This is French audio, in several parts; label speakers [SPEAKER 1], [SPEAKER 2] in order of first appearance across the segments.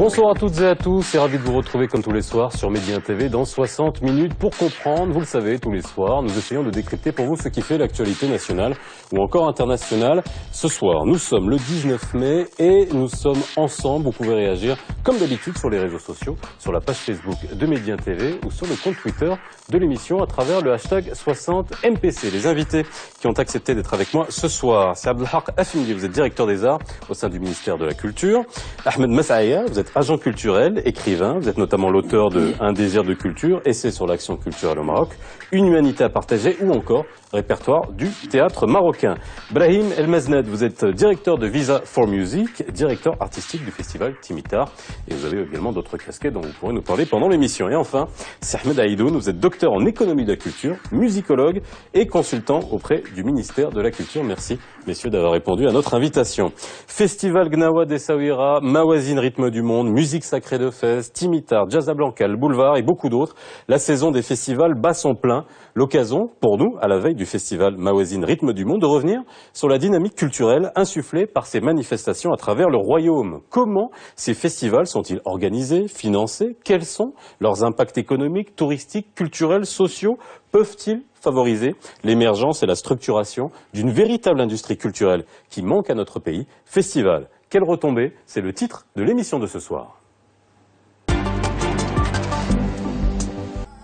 [SPEAKER 1] Bonsoir à toutes et à tous et ravi de vous retrouver comme tous les soirs sur Média TV dans 60 minutes pour comprendre. Vous le savez, tous les soirs, nous essayons de décrypter pour vous ce qui fait l'actualité nationale ou encore internationale. Ce soir, nous sommes le 19 mai et nous sommes ensemble. Vous pouvez réagir comme d'habitude sur les réseaux sociaux, sur la page Facebook de Média TV ou sur le compte Twitter de l'émission à travers le hashtag 60MPC. Les invités qui ont accepté d'être avec moi ce soir, c'est Abdelhak Afindi, vous êtes directeur des arts au sein du ministère de la Culture. Ahmed Massaïa, vous êtes agent culturel, écrivain, vous êtes notamment l'auteur de Un désir de culture, essai sur l'action culturelle au Maroc, Une humanité à partager ou encore répertoire du théâtre marocain. Brahim El Maznad, vous êtes directeur de Visa for Music, directeur artistique du festival Timitar et vous avez également d'autres casquettes dont vous pourrez nous parler pendant l'émission. Et enfin, c'est Ahmed Aïdoun, vous êtes docteur en économie de la culture, musicologue et consultant auprès du ministère de la Culture. Merci messieurs d'avoir répondu à notre invitation. Festival Gnawa d'Essaouira, Mawazine Rythme du Monde, Musique Sacrée de Fès, Timitar, Jazzablanca, le Boulevard et beaucoup d'autres. La saison des festivals bat son plein. L'occasion, pour nous, à la veille du festival Mawazine Rythme du Monde, de revenir sur la dynamique culturelle insufflée par ces manifestations à travers le royaume. Comment ces festivals sont-ils organisés, financés? Quels sont leurs impacts économiques, touristiques, culturels, sociaux? Peuvent-ils favoriser l'émergence et la structuration d'une véritable industrie culturelle qui manque à notre pays? Festival, quelle retombée? C'est le titre de l'émission de ce soir.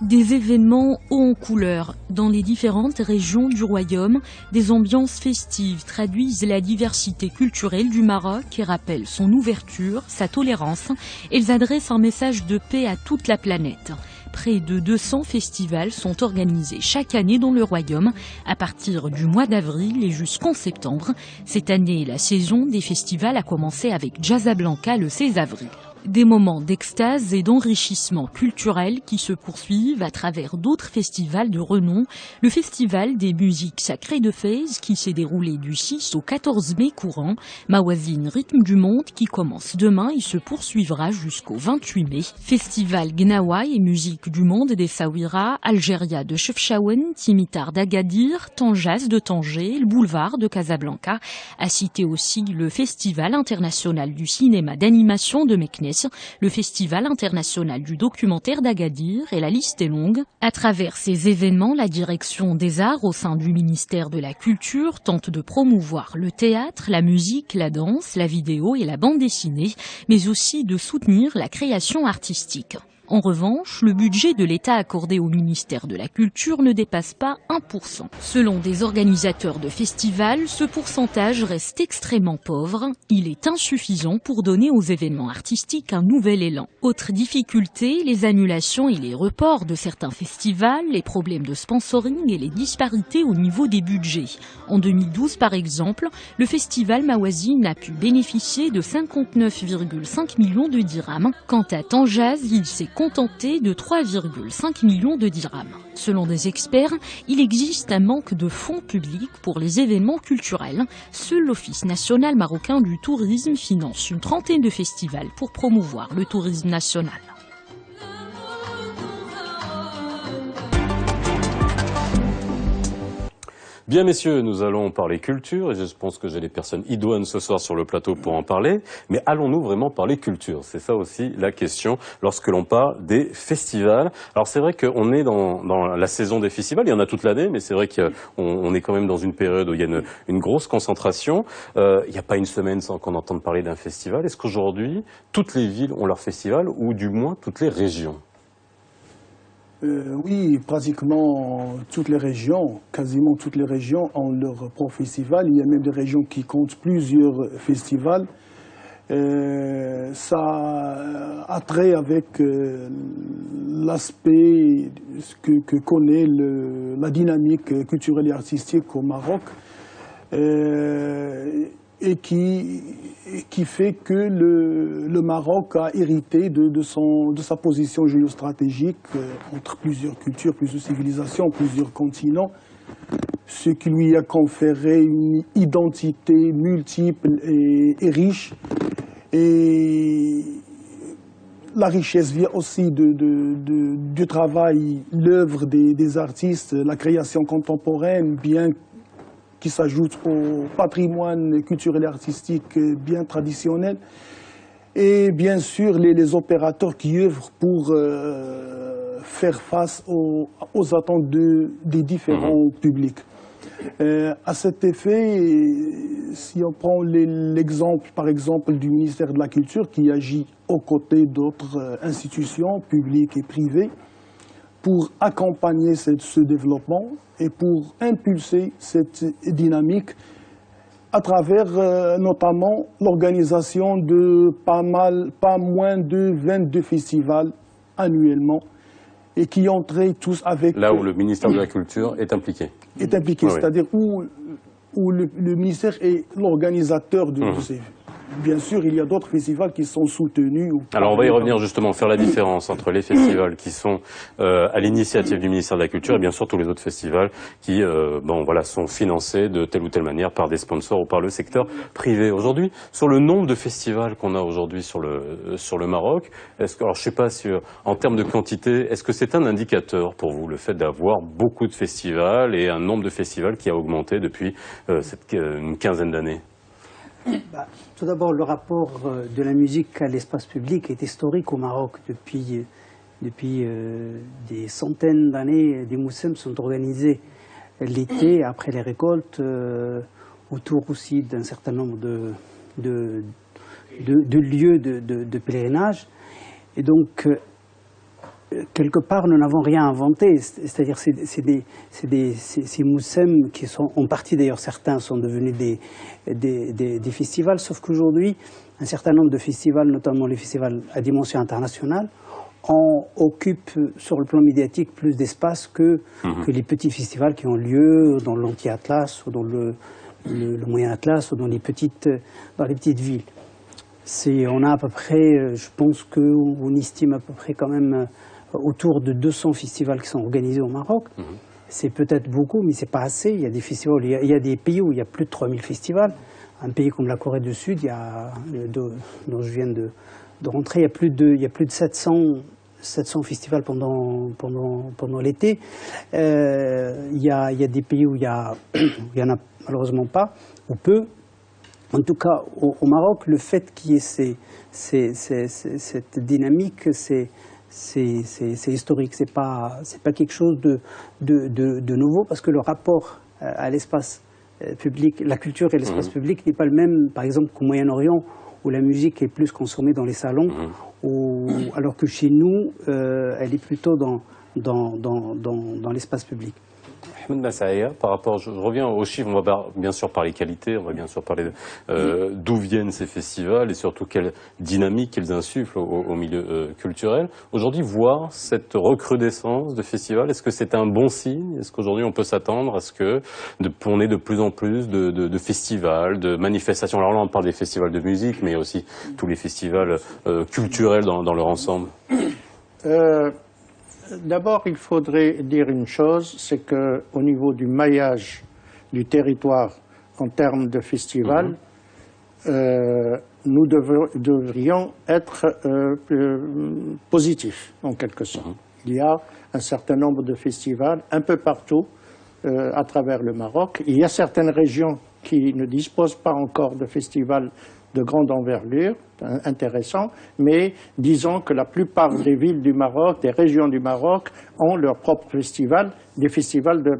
[SPEAKER 2] Des événements hauts en couleur. Dans les différentes régions du royaume, des ambiances festives traduisent la diversité culturelle du Maroc et rappellent son ouverture, sa tolérance. Elles adressent un message de paix à toute la planète. Près de 200 festivals sont organisés chaque année dans le royaume, à partir du mois d'avril et jusqu'en septembre. Cette année, la saison des festivals a commencé avec Jazzablanca le 16 avril. Des moments d'extase et d'enrichissement culturel qui se poursuivent à travers d'autres festivals de renom. Le festival des musiques sacrées de Fès qui s'est déroulé du 6 au 14 mai courant. Mawazine Rythme du Monde qui commence demain et se poursuivra jusqu'au 28 mai. Festival Gnawa et musique du monde d'Essaouira, Algéria de Chefchaouen, Timitar d'Agadir, Tanjaz de Tanger, le Boulevard de Casablanca. À citer aussi le Festival international du cinéma d'animation de Meknès, le Festival international du documentaire d'Agadir et la liste est longue. À travers ces événements, la direction des arts au sein du ministère de la Culture tente de promouvoir le théâtre, la musique, la danse, la vidéo et la bande dessinée, mais aussi de soutenir la création artistique. En revanche, le budget de l'État accordé au ministère de la Culture ne dépasse pas 1%. Selon des organisateurs de festivals, ce pourcentage reste extrêmement pauvre. Il est insuffisant pour donner aux événements artistiques un nouvel élan. Autre difficulté, les annulations et les reports de certains festivals, les problèmes de sponsoring et les disparités au niveau des budgets. En 2012, par exemple, le festival Mawazine a pu bénéficier de 59,5 millions de dirhams. Quant à Tanjaz, il s'est contenté de 3,5 millions de dirhams. Selon des experts, il existe un manque de fonds publics pour les événements culturels. Seul l'Office national marocain du tourisme finance une trentaine de festivals pour promouvoir le tourisme national.
[SPEAKER 1] Bien messieurs, nous allons parler culture et je pense que j'ai les personnes idoines ce soir sur le plateau pour en parler. Mais allons-nous vraiment parler culture? C'est ça aussi la question lorsque l'on parle des festivals. Alors c'est vrai qu'on est dans la saison des festivals, il y en a toute l'année, mais c'est vrai qu'on est quand même dans une période où il y a une grosse concentration. Il n'y a pas une semaine sans qu'on entende parler d'un festival. Est-ce qu'aujourd'hui, toutes les villes ont leur festival ou du moins toutes les régions?
[SPEAKER 3] Oui, pratiquement toutes les régions, quasiment toutes les régions ont leur propre festival. Il y a même des régions qui comptent plusieurs festivals. Ça a trait avec l'aspect que connaît la dynamique culturelle et artistique au Maroc. Et qui fait que le Maroc a hérité de sa position géostratégique entre plusieurs cultures, plusieurs civilisations, plusieurs continents, ce qui lui a conféré une identité multiple et riche. Et la richesse vient aussi du travail, l'œuvre des artistes, la création contemporaine, bien qui s'ajoute au patrimoine culturel et artistique bien traditionnel. et bien sûr les opérateurs qui œuvrent pour faire face aux attentes des différents publics. À cet effet, si on prend l'exemple, par exemple, du ministère de la Culture qui agit aux côtés d'autres institutions publiques et privées pour accompagner ce développement et pour impulser cette dynamique à travers notamment l'organisation de pas moins de 22 festivals annuellement et qui entraient tous avec...
[SPEAKER 1] Là où le ministère de la Culture est impliqué.
[SPEAKER 3] Est impliqué, oui. C'est-à-dire où le ministère est l'organisateur de ces... Bien sûr, il y a d'autres festivals qui sont soutenus.
[SPEAKER 1] Alors on va y revenir justement, faire la différence entre les festivals qui sont à l'initiative du ministère de la Culture et bien sûr tous les autres festivals qui sont financés de telle ou telle manière par des sponsors ou par le secteur privé. Aujourd'hui, sur le nombre de festivals qu'on a aujourd'hui sur le Maroc, alors je sais pas si en termes de quantité, est-ce que c'est un indicateur pour vous, le fait d'avoir beaucoup de festivals et un nombre de festivals qui a augmenté depuis une quinzaine d'années?
[SPEAKER 4] Tout d'abord, le rapport de la musique à l'espace public est historique au Maroc. Depuis des centaines d'années, des moussem sont organisés l'été, après les récoltes, autour aussi d'un certain nombre de lieux de pèlerinage. Et donc, quelque part, nous n'avons rien inventé. C'est-à-dire ces moussem qui sont, en partie d'ailleurs certains, sont devenus des festivals, sauf qu'aujourd'hui, un certain nombre de festivals, notamment les festivals à dimension internationale, occupent sur le plan médiatique plus d'espace que les petits festivals qui ont lieu dans l'Anti-Atlas ou dans le Moyen Atlas ou dans les petites villes. On a à peu près, je pense qu'on estime à peu près quand même autour de 200 festivals qui sont organisés au Maroc. C'est peut-être beaucoup, mais c'est pas assez. Il y a des festivals, il y a des pays où il y a plus de 3000 festivals. Un pays comme la Corée du Sud, dont je viens de rentrer, il y a plus de 700 festivals pendant l'été. Il y a des pays où il y en a malheureusement pas, ou peu. En tout cas, au Maroc, le fait qu'il y ait cette dynamique, c'est historique. C'est pas quelque chose de nouveau, parce que le rapport à l'espace public, la culture et l'espace public n'est pas le même, par exemple, qu'au Moyen-Orient, où la musique est plus consommée dans les salons, alors que chez nous, elle est plutôt dans l'espace public.
[SPEAKER 1] Ahmed Massaïa, par rapport, je reviens aux chiffres, on va bien sûr parler qualité, on va bien sûr parler d'où viennent ces festivals et surtout quelle dynamique ils insufflent au milieu culturel. Aujourd'hui, voir cette recrudescence de festivals, est-ce que c'est un bon signe? Est-ce qu'aujourd'hui on peut s'attendre à ce qu'on ait de plus en plus de festivals, de manifestations? Alors là, on parle des festivals de musique, mais aussi tous les festivals culturels dans leur ensemble.
[SPEAKER 5] D'abord, il faudrait dire une chose, c'est qu'au niveau du maillage du territoire en termes de festivals, nous devrions être positifs, en quelque sorte. Il y a un certain nombre de festivals un peu partout à travers le Maroc. Il y a certaines régions qui ne disposent pas encore de festivals de grande envergure, intéressant, mais disons que la plupart des villes du Maroc, des régions du Maroc, ont leur propre festival, des festivals de...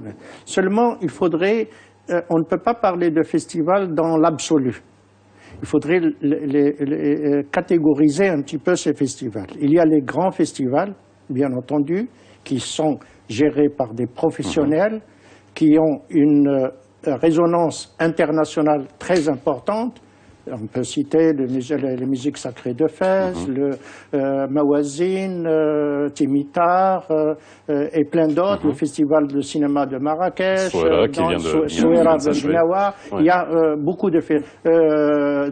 [SPEAKER 5] Seulement, on ne peut pas parler de festivals dans l'absolu. Il faudrait les catégoriser un petit peu, ces festivals. Il y a les grands festivals, bien entendu, qui sont gérés par des professionnels, qui ont une résonance internationale très importante. On peut citer les musiques sacrées de Fès, le Mawazine, Timitar et plein d'autres, le festival de cinéma de Marrakech, Souera de Gnawa. Il y a beaucoup de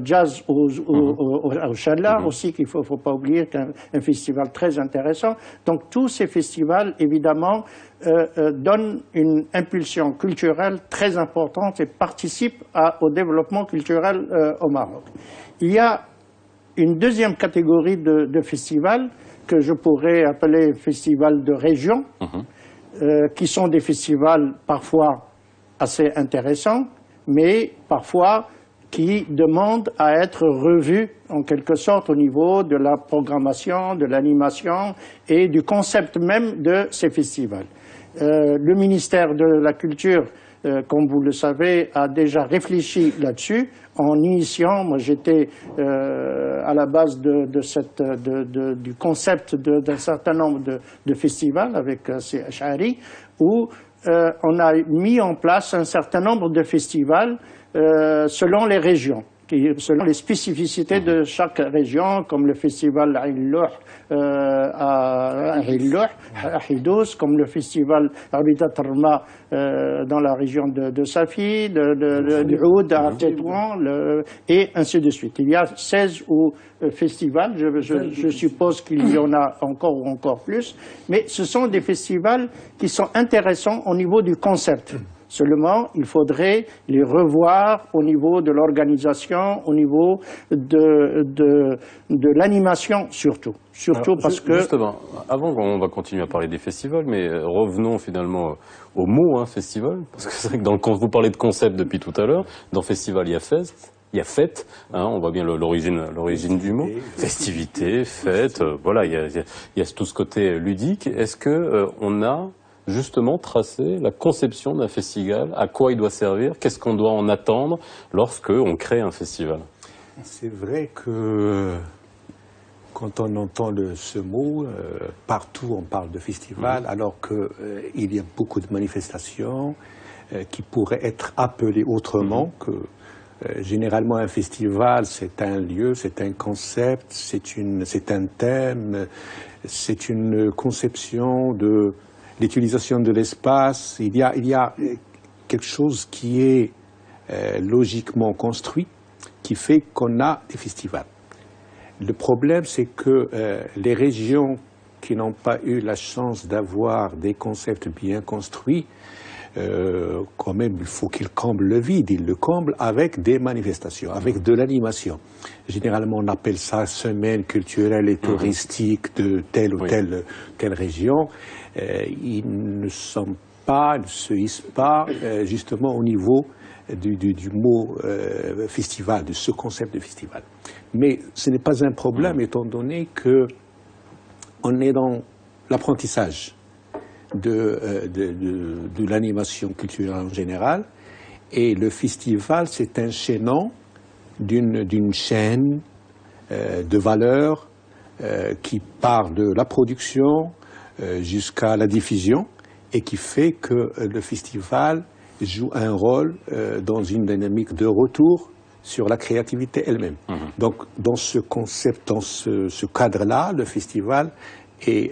[SPEAKER 5] jazz au Chadla aussi, qu'il ne faut pas oublier, qu'un festival très intéressant. Donc tous ces festivals, évidemment, donnent une impulsion culturelle très importante et participent au développement culturel au Maroc. Il y a une deuxième catégorie de festivals que je pourrais appeler festivals de région, qui sont des festivals parfois assez intéressants, mais parfois qui demandent à être revus en quelque sorte au niveau de la programmation, de l'animation et du concept même de ces festivals. Le ministère de la Culture, comme vous le savez, a déjà réfléchi là-dessus en initiant, moi j'étais à la base du concept d'un certain nombre de festivals avec Ash'ari, où on a mis en place un certain nombre de festivals selon les régions, selon les spécificités de chaque région, comme le festival Ain Louh à Hidous, comme le festival Abidat Rma dans la région de Safi, de Oud à Tétouan, et ainsi de suite. Il y a 16 festivals, je suppose qu'il y en a encore ou encore plus, mais ce sont des festivals qui sont intéressants au niveau du concept. Seulement, il faudrait les revoir au niveau de l'organisation, au niveau de l'animation surtout.
[SPEAKER 1] Alors,
[SPEAKER 5] parce que...
[SPEAKER 1] Justement, avant on va continuer à parler des festivals, mais revenons finalement au mot festival, parce que c'est vrai que vous parlez de concept depuis tout à l'heure, dans festival il y a fest. Il y a fête, on voit bien l'origine du mot, festivité, fête, voilà, il y a tout ce côté ludique. Est-ce que on a justement tracer la conception d'un festival, à quoi il doit servir, qu'est-ce qu'on doit en attendre lorsque on crée un festival?
[SPEAKER 6] C'est vrai que quand on entend ce mot, partout on parle de festival, alors qu'il y a beaucoup de manifestations qui pourraient être appelées autrement que... généralement, un festival, c'est un lieu, c'est un concept, c'est un thème, c'est une conception de l'utilisation de l'espace. Il y a quelque chose qui est logiquement construit, qui fait qu'on a des festivals. Le problème, c'est que les régions qui n'ont pas eu la chance d'avoir des concepts bien construits, quand même, il faut qu'ils comblent le vide. Ils le comblent avec des manifestations, avec de l'animation. Généralement, on appelle ça semaine culturelle et touristique de telle ou telle région. Ils ne se hissent pas justement au niveau du mot festival, de ce concept de festival. Mais ce n'est pas un problème étant donné qu'on est dans l'apprentissage de l'animation culturelle en général, et le festival, c'est un chaînon d'une chaîne de valeurs qui part de la production jusqu'à la diffusion, et qui fait que le festival joue un rôle dans une dynamique de retour sur la créativité elle-même. Donc, dans ce concept, dans ce cadre-là, le festival et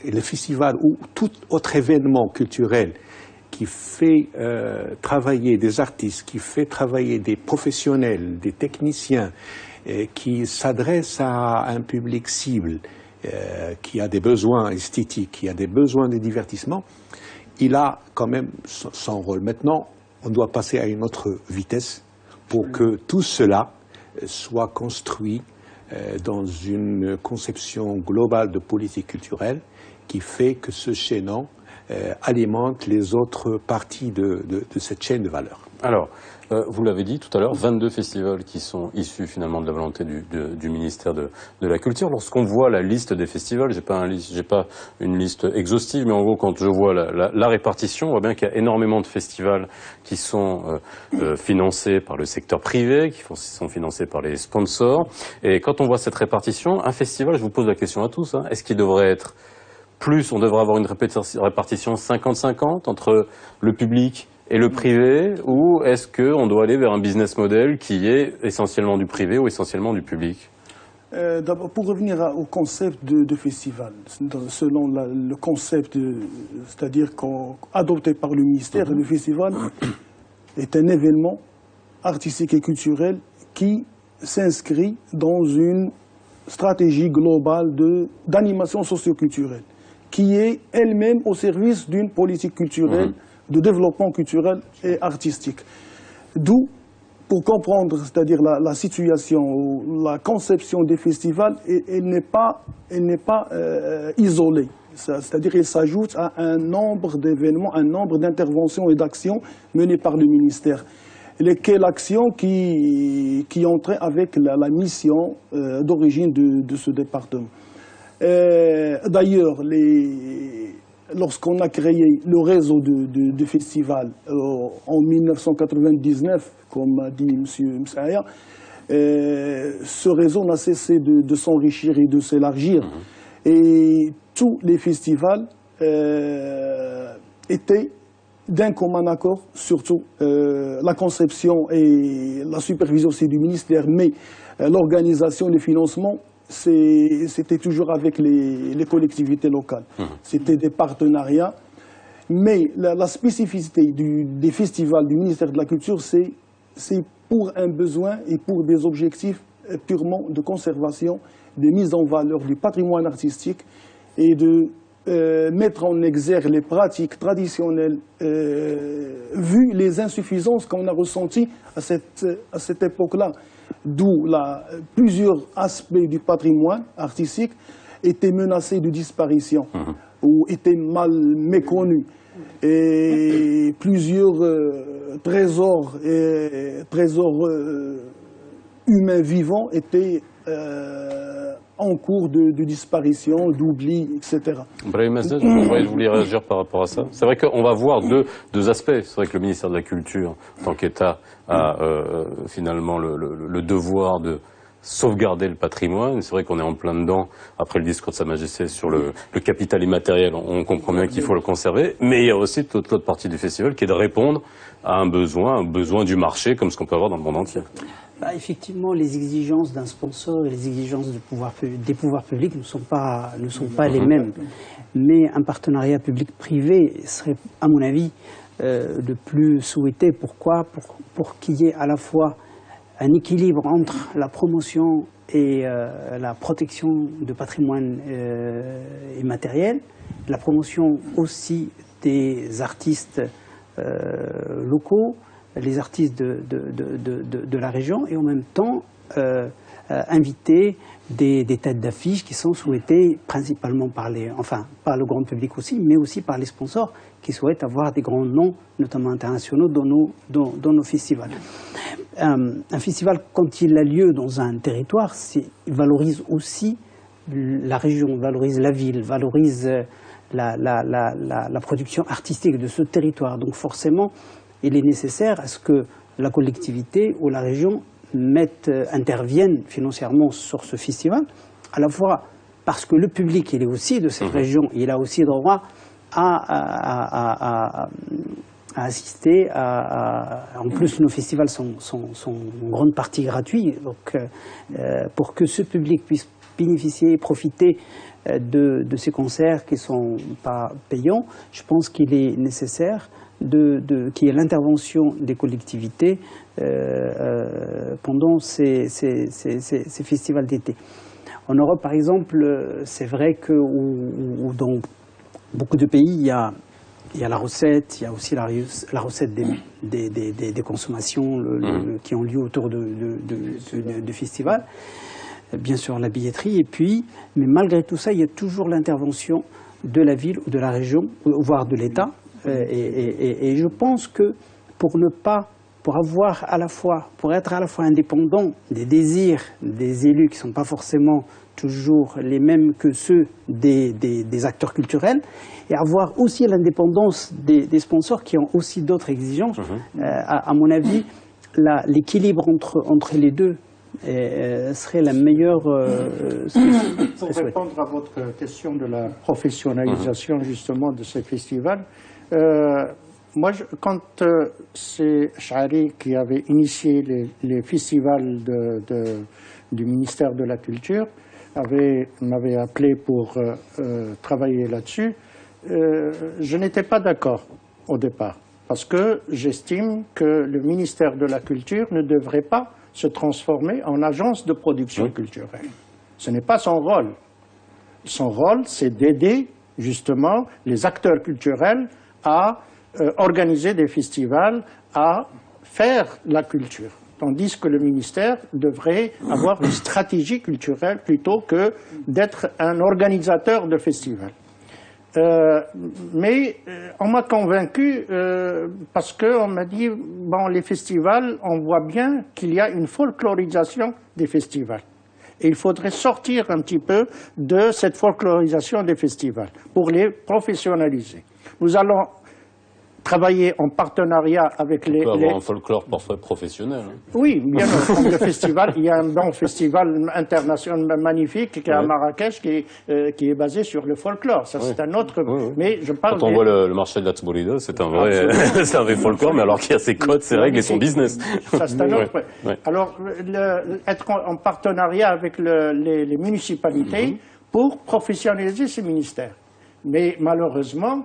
[SPEAKER 6] le festival ou tout autre événement culturel qui fait travailler des artistes, qui fait travailler des professionnels, des techniciens, qui s'adresse à un public cible, qui a des besoins esthétiques, qui a des besoins de divertissement, il a quand même son rôle. Maintenant, on doit passer à une autre vitesse pour que tout cela soit construit dans une conception globale de politique culturelle qui fait que ce chaînon alimente les autres parties de cette chaîne de valeur.
[SPEAKER 1] Alors, vous l'avez dit tout à l'heure, 22 festivals qui sont issus finalement de la volonté du ministère de la Culture. Lorsqu'on voit la liste des festivals, j'ai pas une liste exhaustive, mais en gros, quand je vois la répartition, on voit bien qu'il y a énormément de festivals qui sont financés par le secteur privé, qui sont financés par les sponsors. Et quand on voit cette répartition, un festival, je vous pose la question à tous, est-ce qu'il devrait être on devrait avoir une répartition 50-50 entre le public et le privé, ou est-ce qu'on doit aller vers un business model qui est essentiellement du privé ou essentiellement du public?
[SPEAKER 3] D'abord, pour revenir au concept de festival, selon le concept, c'est-à-dire adopté par le ministère, le festival est un événement artistique et culturel qui s'inscrit dans une stratégie globale d'animation socio-culturelle, qui est elle-même au service d'une politique culturelle, de développement culturel et artistique. D'où, pour comprendre, c'est-à-dire la situation ou la conception des festivals, elle n'est pas isolée. C'est-à-dire qu'il s'ajoute à un nombre d'événements, un nombre d'interventions et d'actions menées par le ministère. quelle action qui entrait avec la mission d'origine de ce département. D'ailleurs, lorsqu'on a créé le réseau de festivals en 1999, comme a dit M. Msaya, ce réseau n'a cessé de s'enrichir et de s'élargir. Et tous les festivals étaient d'un commun accord, surtout la conception et la supervision aussi du ministère, mais l'organisation, le financement, c'était toujours avec les collectivités locales. C'était des partenariats. Mais la spécificité des festivals du ministère de la Culture, c'est pour un besoin et pour des objectifs purement de conservation, de mise en valeur du patrimoine artistique et de mettre en exergue les pratiques traditionnelles, vu les insuffisances qu'on a ressenties à cette époque-là, d'où plusieurs aspects du patrimoine artistique étaient menacés de disparition ou étaient mal méconnus. Et plusieurs trésors humains vivants étaient en cours de disparition, d'oubli, etc.
[SPEAKER 1] Brahim Asdad, vous voulez réagir par rapport à ça? C'est vrai qu'on va voir deux aspects. C'est vrai que le ministère de la Culture, en tant qu'État, a finalement le devoir de sauvegarder le patrimoine. C'est vrai qu'on est en plein dedans, après le discours de Sa Majesté sur le capital immatériel, on comprend bien qu'il faut le conserver, mais il y a aussi toute l'autre partie du festival qui est de répondre à un besoin du marché, comme ce qu'on peut avoir dans le monde entier.
[SPEAKER 4] Effectivement, les exigences d'un sponsor et les exigences des pouvoirs publics ne sont pas les mêmes. Mais un partenariat public-privé serait, à mon avis, le plus souhaité. Pourquoi? Pour qu'il y ait à la fois un équilibre entre la promotion et la protection de patrimoine immatériel, la promotion aussi des artistes locaux, les artistes de la région, et en même temps inviter des têtes d'affiche qui sont souhaitées principalement par le grand public aussi, mais aussi par les sponsors qui souhaitent avoir des grands noms, notamment internationaux, dans nos festivals. Un festival, quand il a lieu dans un territoire, il valorise aussi la région, valorise la ville, valorise la production artistique de ce territoire. Donc forcément, il est nécessaire à ce que la collectivité ou la région intervienne financièrement sur ce festival, à la fois parce que le public, il est aussi de cette région, il a aussi droit à assister en plus, nos festivals sont en grande partie gratuits, donc pour que ce public puisse bénéficier, profiter de ces concerts qui ne sont pas payants, je pense qu'il est nécessaire qu'il y ait l'intervention des collectivités pendant ces festivals d'été. En Europe, par exemple, c'est vrai que dans beaucoup de pays, il y a la recette, il y a aussi la recette des consommations qui ont lieu autour de festivals. Bien sûr, la billetterie, mais malgré tout ça, il y a toujours l'intervention de la ville ou de la région, voire de l'État. Et je pense que pour être à la fois indépendant des désirs des élus qui ne sont pas forcément toujours les mêmes que ceux des acteurs culturels, et avoir aussi l'indépendance des sponsors qui ont aussi d'autres exigences, à mon avis, l'équilibre entre les deux serait la meilleure
[SPEAKER 5] Pour répondre à votre question de la professionnalisation justement de ces festivals, moi, quand c'est Chari qui avait initié les festivals du ministère de la Culture, m'avait appelé pour travailler là-dessus, je n'étais pas d'accord au départ, parce que j'estime que le ministère de la Culture ne devrait pas se transformer en agence de production culturelle. Ce n'est pas son rôle. Son rôle, c'est d'aider justement les acteurs culturels à organiser des festivals, à faire la culture. Tandis que le ministère devrait avoir une stratégie culturelle plutôt que d'être un organisateur de festivals. Mais on m'a convaincu parce qu'on m'a dit, bon, les festivals, on voit bien qu'il y a une folklorisation des festivals. Et il faudrait sortir un petit peu de cette folklorisation des festivals pour les professionnaliser. Nous allons travailler en partenariat avec
[SPEAKER 1] On peut avoir un folklore parfois professionnel. Hein.
[SPEAKER 5] Oui, bien comme le festival. Il y a un bon festival international magnifique qui est à Marrakech qui est basé sur le folklore. Ça, c'est un autre... Mais je parle...
[SPEAKER 1] Quand on voit le marché de la Tbourida, c'est un vrai folklore, mais alors qu'il y a ses codes, ses règles et son business.
[SPEAKER 5] Ça, c'est un autre... Alors, être en partenariat avec les municipalités pour professionnaliser ces ministères. Mais malheureusement,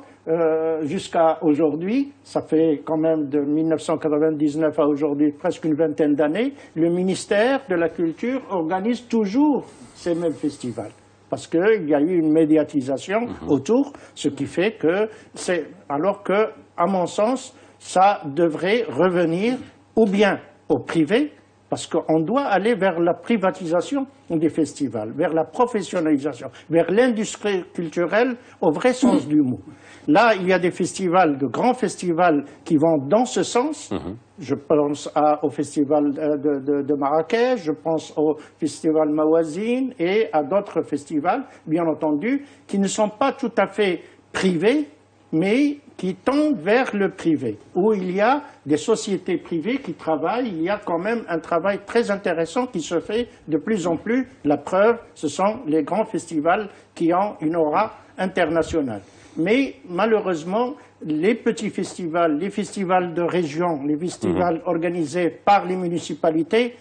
[SPEAKER 5] jusqu'à aujourd'hui, ça fait quand même de 1999 à aujourd'hui presque une vingtaine d'années, le ministère de la Culture organise toujours ces mêmes festivals. Parce qu'il y a eu une médiatisation autour, ce qui fait que c'est... Alors que, à mon sens, ça devrait revenir ou bien au privé, parce qu'on doit aller vers la privatisation des festivals, vers la professionnalisation, vers l'industrie culturelle au vrai sens du mot. Là, il y a des festivals, de grands festivals qui vont dans ce sens. Je pense au festival de Marrakech, je pense au festival Mawazine et à d'autres festivals, bien entendu, qui ne sont pas tout à fait privés, mais qui tendent vers le privé, où il y a des sociétés privées qui travaillent. Il y a quand même un travail très intéressant qui se fait de plus en plus. La preuve, ce sont les grands festivals qui ont une aura internationale. Mais malheureusement, les petits festivals, les festivals de région, les festivals organisés par les municipalités,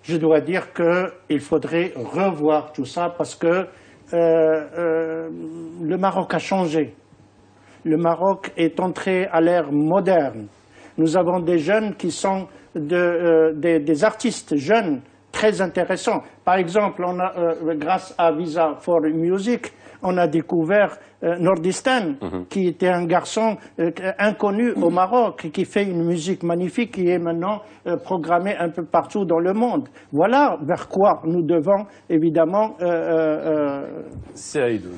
[SPEAKER 5] je dois dire qu'il faudrait revoir tout ça parce que le Maroc a changé. Le Maroc est entré à l'ère moderne. Nous avons des jeunes qui sont des artistes jeunes très intéressants. Par exemple, on a, grâce à Visa for Music, on a découvert Nordistan, qui était un garçon inconnu au Maroc, qui fait une musique magnifique, qui est maintenant programmée un peu partout dans le monde. Voilà vers quoi nous devons évidemment...
[SPEAKER 1] C'est Aïdoun.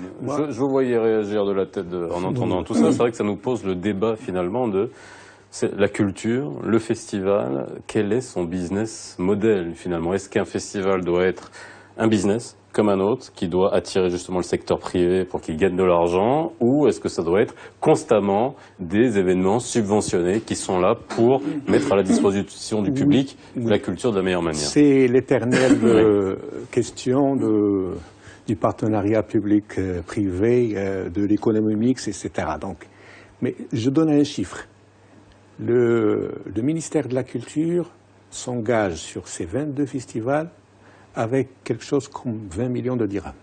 [SPEAKER 1] Je vous voyais réagir de la tête en entendant tout ça. C'est vrai que ça nous pose le débat finalement de la culture, le festival. Quel est son business model finalement? Est-ce qu'un festival doit être un business comme un autre, qui doit attirer justement le secteur privé pour qu'il gagne de l'argent, ou est-ce que ça doit être constamment des événements subventionnés qui sont là pour mettre à la disposition du public la culture de la meilleure manière?
[SPEAKER 6] C'est l'éternelle question du partenariat public-privé, de l'économie mixte, etc. Donc, mais je donne un chiffre. Le ministère de la Culture s'engage sur ces 22 festivals avec quelque chose comme 20 millions de dirhams.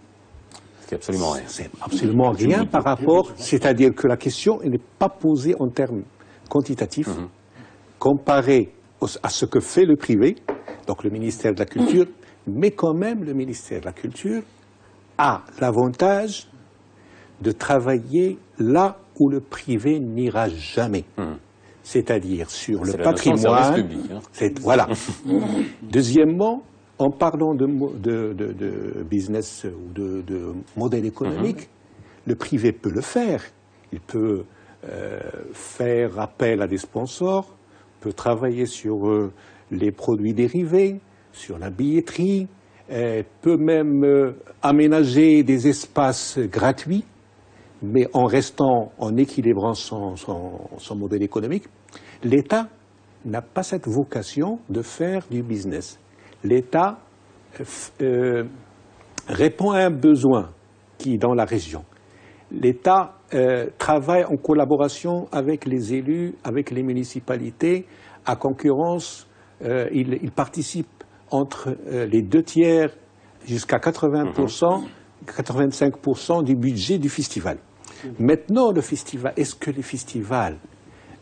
[SPEAKER 1] C'est absolument rien.
[SPEAKER 6] C'est absolument rien par rapport, c'est-à-dire que la question n'est pas posée en termes quantitatifs, comparée à ce que fait le privé, donc le ministère de la Culture, mais quand même le ministère de la Culture a l'avantage de travailler là où le privé n'ira jamais. C'est-à-dire sur le patrimoine. Voilà. Deuxièmement, en parlant de business ou de modèle économique, le privé peut le faire. Il peut faire appel à des sponsors, peut travailler sur les produits dérivés, sur la billetterie, peut même aménager des espaces gratuits, mais en équilibrant son modèle économique. L'État n'a pas cette vocation de faire du business. L'État répond à un besoin qui est dans la région. L'État travaille en collaboration avec les élus, avec les municipalités, à concurrence. Il participe entre les 2/3 jusqu'à 80%, 85% du budget du festival. Maintenant, le festival, est-ce que les festivals,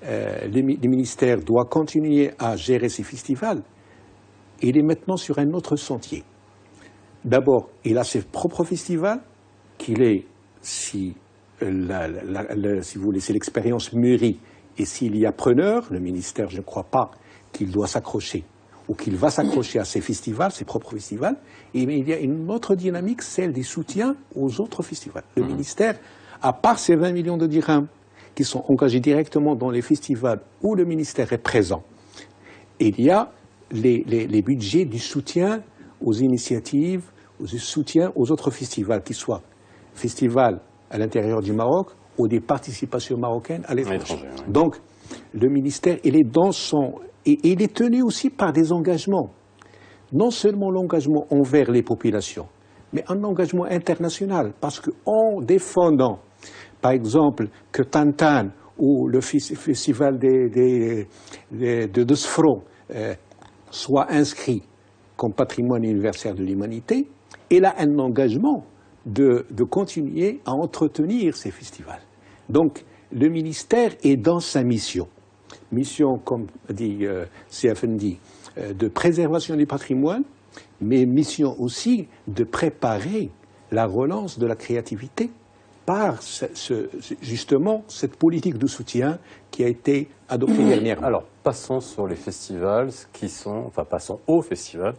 [SPEAKER 6] les ministères doivent continuer à gérer ces festivals? Il est maintenant sur un autre sentier. D'abord, il a ses propres festivals, qu'il est, si vous voulez, c'est l'expérience mûrie, et s'il y a preneur, le ministère, je ne crois pas qu'il doit s'accrocher ou qu'il va s'accrocher à ses festivals, ses propres festivals. Et il y a une autre dynamique, celle des soutiens aux autres festivals. Le ministère, à part ces 20 millions de dirhams qui sont engagés directement dans les festivals où le ministère est présent, il y a les budgets du soutien aux initiatives, au soutien aux autres festivals, qu'ils soient festivals à l'intérieur du Maroc ou des participations marocaines à l'étranger.
[SPEAKER 1] Ouais.
[SPEAKER 6] Donc, le ministère, il est dans son... Et il est tenu aussi par des engagements. Non seulement l'engagement envers les populations, mais un engagement international. Parce qu'en défendant, par exemple, que Tantan ou le festival de Sfron soit inscrit comme patrimoine universel de l'humanité, il a un engagement de continuer à entretenir ces festivals. Donc, le ministère est dans sa mission. Mission, comme dit CFND, de préservation du patrimoine, mais mission aussi de préparer la relance de la créativité par justement cette politique de soutien qui a été adoptée dernièrement.
[SPEAKER 1] Alors, passons sur les festivals passons aux festivals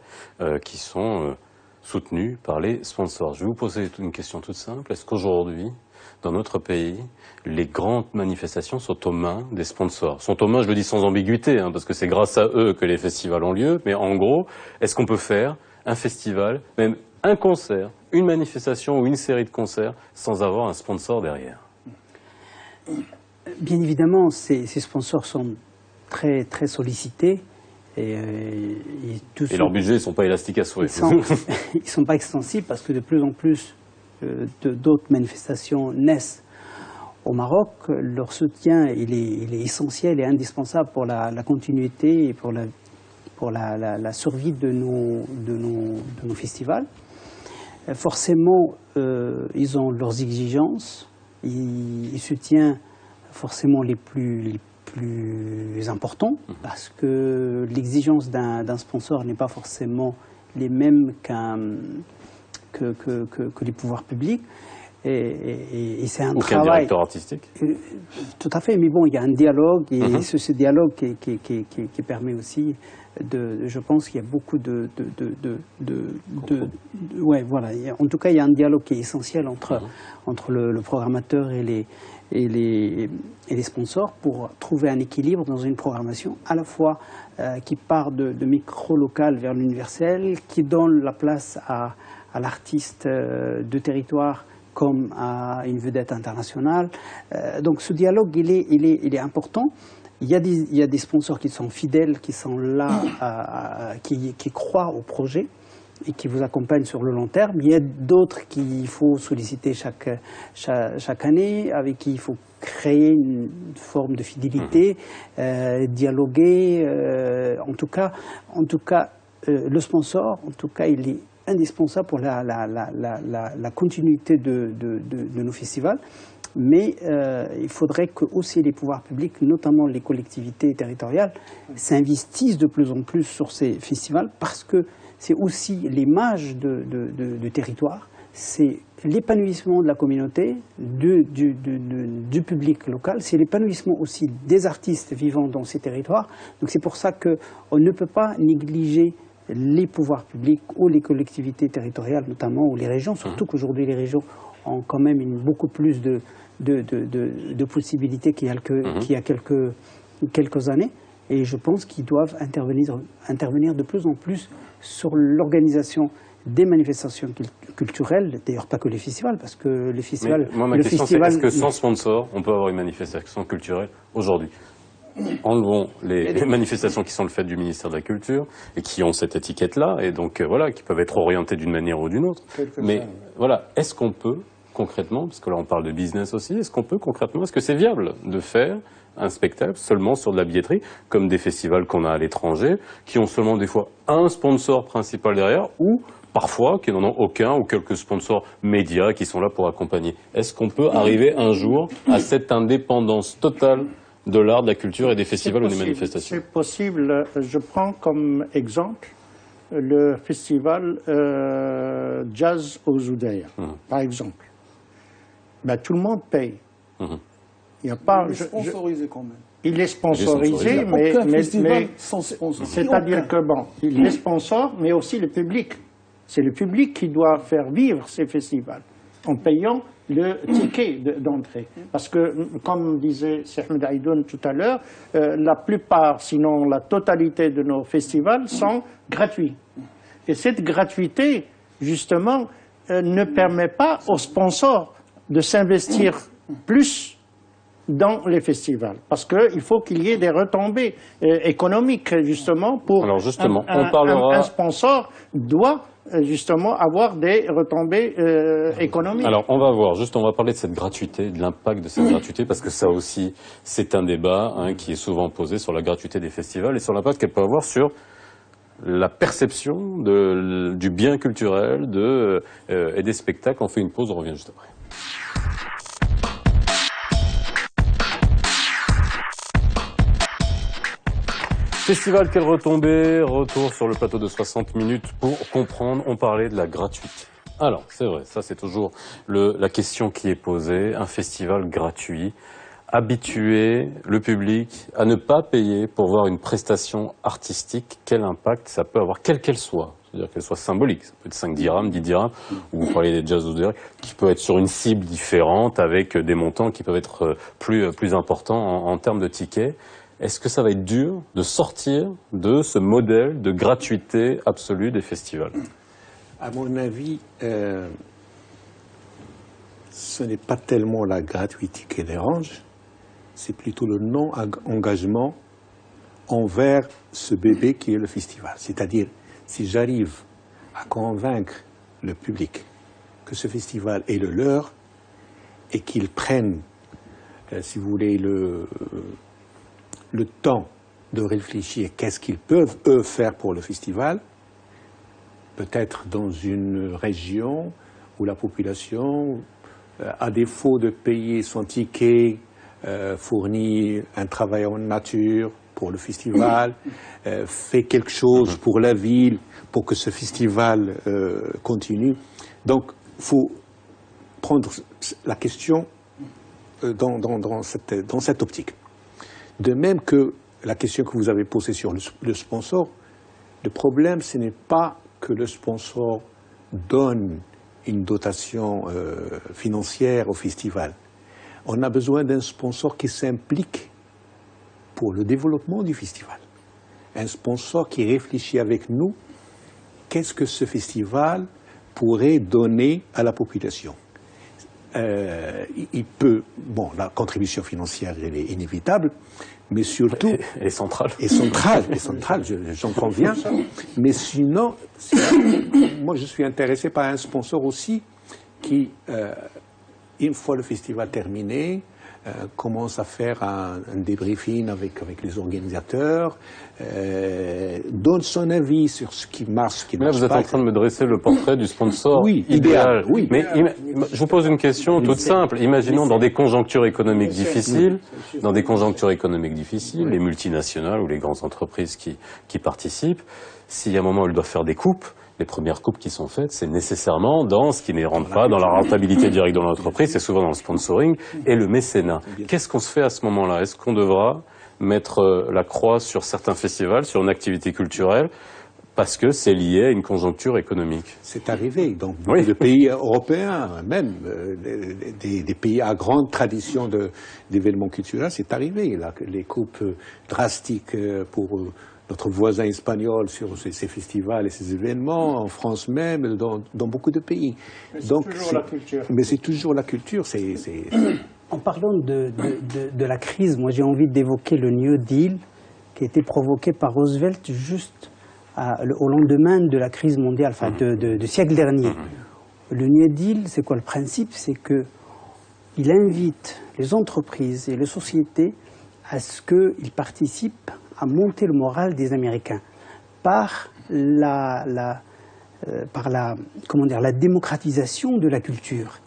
[SPEAKER 1] qui sont soutenus par les sponsors. Je vais vous poser une question toute simple. Est-ce qu'aujourd'hui, dans notre pays, les grandes manifestations sont aux mains des sponsors? Sont aux mains, je le dis sans ambiguïté, parce que c'est grâce à eux que les festivals ont lieu, mais en gros, est-ce qu'on peut faire un festival, même un concert, une manifestation ou une série de concerts sans avoir un sponsor derrière?
[SPEAKER 4] Bien évidemment, ces sponsors sont très, très sollicités. Et
[SPEAKER 1] leurs budgets ne sont pas élastiques à souhait.
[SPEAKER 4] Ils ne sont pas extensibles parce que de plus en plus d'autres manifestations naissent au Maroc. Leur soutien il est essentiel et indispensable pour la continuité et pour la survie de nos festivals. Forcément, ils ont leurs exigences, ils soutiennent forcément les plus importants, parce que l'exigence d'un sponsor n'est pas forcément les mêmes que les pouvoirs publics. Et c'est un travail.
[SPEAKER 1] Qu'un directeur artistique.
[SPEAKER 4] Tout à fait, mais bon, il y a un dialogue, et ce dialogue qui permet aussi je pense qu'il y a beaucoup ouais, voilà. En tout cas, il y a un dialogue qui est essentiel entre le programmateur et les sponsors pour trouver un équilibre dans une programmation à la fois qui part de micro-local vers l'universel, qui donne la place à l'artiste de territoire comme à une vedette internationale. Donc ce dialogue, il est important. Il y a des sponsors qui sont fidèles, qui sont là, qui croient au projet et qui vous accompagnent sur le long terme. Il y a d'autres qu'il faut solliciter chaque année, avec qui il faut créer une forme de fidélité, dialoguer. En tout cas, le sponsor, en tout cas, il est indispensable pour la continuité de nos festivals. Mais il faudrait que aussi les pouvoirs publics, notamment les collectivités territoriales, s'investissent de plus en plus sur ces festivals, parce que c'est aussi l'image du territoire, c'est l'épanouissement de la communauté, du public local, c'est l'épanouissement aussi des artistes vivant dans ces territoires. Donc c'est pour ça qu'on ne peut pas négliger les pouvoirs publics ou les collectivités territoriales notamment, ou les régions, surtout qu'aujourd'hui les régions ont quand même beaucoup plus de possibilités qu'il y a quelques années. Et je pense qu'ils doivent intervenir de plus en plus sur l'organisation des manifestations culturelles, d'ailleurs pas que les festivals, parce que les festivals...
[SPEAKER 1] Mais moi, ma question, c'est est-ce que sans sponsor, on peut avoir une manifestation culturelle aujourd'hui? Enlevons les manifestations qui sont le fait du ministère de la Culture et qui ont cette étiquette-là, et donc voilà, qui peuvent être orientées d'une manière ou d'une autre. Mais voilà, est-ce qu'on peut concrètement, parce que là on parle de business aussi, est-ce que c'est viable de faire un spectacle seulement sur de la billetterie, comme des festivals qu'on a à l'étranger, qui ont seulement des fois un sponsor principal derrière, ou parfois qui n'en ont aucun, ou quelques sponsors médias qui sont là pour accompagner? Est-ce qu'on peut arriver un jour à cette indépendance totale de l'art, de la culture et des festivals ou des manifestations?
[SPEAKER 5] C'est possible. Je prends comme exemple le festival Jazz aux Zoudaïa, par exemple. Ben, tout le monde paye. Il y a pas,
[SPEAKER 3] sponsorisé quand même.
[SPEAKER 5] Il est sponsorisé,
[SPEAKER 3] Aucun festival
[SPEAKER 5] mais
[SPEAKER 3] sans sponsor.
[SPEAKER 5] c'est-à-dire que bon, il est sponsor, mais aussi le public. C'est le public qui doit faire vivre ces festivals en payant le ticket d'entrée. Parce que, comme disait Ahmed Aïdoun tout à l'heure, la plupart, sinon la totalité de nos festivals sont gratuits. Et cette gratuité, justement, ne permet pas aux sponsors de s'investir plus dans les festivals. Parce qu'il faut qu'il y ait des retombées économiques, justement, pour...
[SPEAKER 1] Alors justement, on parlera...
[SPEAKER 5] Un sponsor doit justement avoir des retombées économiques.
[SPEAKER 1] Alors on va voir, juste on va parler de cette gratuité, de l'impact de cette gratuité, parce que ça aussi c'est un débat qui est souvent posé sur la gratuité des festivals et sur l'impact qu'elle peut avoir sur la perception du bien culturel et des spectacles. On fait une pause, on revient juste après. Festival, quelle retombée? Retour sur le plateau de 60 minutes pour comprendre. On parlait de la gratuité. Alors, c'est vrai, ça c'est toujours la question qui est posée. Un festival gratuit, habituer le public à ne pas payer pour voir une prestation artistique, quel impact ça peut avoir, quelle qu'elle soit. C'est-à-dire qu'elle soit symbolique. Ça peut être 5 dirhams, 10 dirhams, ou vous parlez des jazz qui peut être sur une cible différente avec des montants qui peuvent être plus importants en termes de tickets. Est-ce que ça va être dur de sortir de ce modèle de gratuité absolue des festivals?
[SPEAKER 6] À mon avis, ce n'est pas tellement la gratuité qui dérange, c'est plutôt le non-engagement envers ce bébé qui est le festival. C'est-à-dire, si j'arrive à convaincre le public que ce festival est le leur et qu'ils prennent, si vous voulez, le temps de réfléchir qu'est-ce qu'ils peuvent, eux, faire pour le festival, peut-être dans une région où la population, à défaut de payer son ticket, fournit un travail en nature pour le festival, fait quelque chose pour la ville, pour que ce festival continue. Donc, il faut prendre la question dans cette optique. De même que la question que vous avez posée sur le sponsor, le problème, ce n'est pas que le sponsor donne une dotation financière au festival. On a besoin d'un sponsor qui s'implique pour le développement du festival. Un sponsor qui réfléchit avec nous, qu'est-ce que ce festival pourrait donner à la population. Il peut, bon, la contribution financière, elle est inévitable, mais surtout...
[SPEAKER 1] Et centrale.
[SPEAKER 6] Et centrale, j'en conviens. Mais sinon, moi je suis intéressé par un sponsor aussi qui, une fois le festival terminé, commence à faire un débriefing avec les organisateurs, donne son avis sur ce qui marche, ce qui ne marche pas.
[SPEAKER 1] Là, vous êtes en train de me dresser le portrait du sponsor
[SPEAKER 6] idéal. Oui.
[SPEAKER 1] Mais je vous pose une question toute simple. Imaginons dans des conjonctures économiques difficiles, les multinationales ou les grandes entreprises qui participent, s'il y a un moment où elles doivent faire des coupes, les premières coupes qui sont faites, c'est nécessairement dans ce qui ne rentre pas dans la rentabilité directe de l'entreprise, c'est souvent dans le sponsoring et le mécénat. Qu'est-ce qu'on se fait à ce moment-là? Est-ce qu'on devra mettre la croix sur certains festivals, sur une activité culturelle, parce que c'est lié à une conjoncture économique?
[SPEAKER 6] C'est arrivé dans beaucoup de pays européens, même des pays à grande tradition d'événements culturels, c'est arrivé. Là, les coupes drastiques pour notre voisin espagnol sur ces festivals et ces événements, en France même, dans beaucoup de pays. Mais c'est toujours la culture.
[SPEAKER 4] En parlant de la crise, moi j'ai envie d'évoquer le New Deal qui a été provoqué par Roosevelt juste au lendemain de la crise mondiale, enfin du siècle dernier. Le New Deal, c'est quoi le principe? C'est qu'il invite les entreprises et les sociétés à ce qu'ils participent à monter le moral des Américains par la démocratisation de la culture.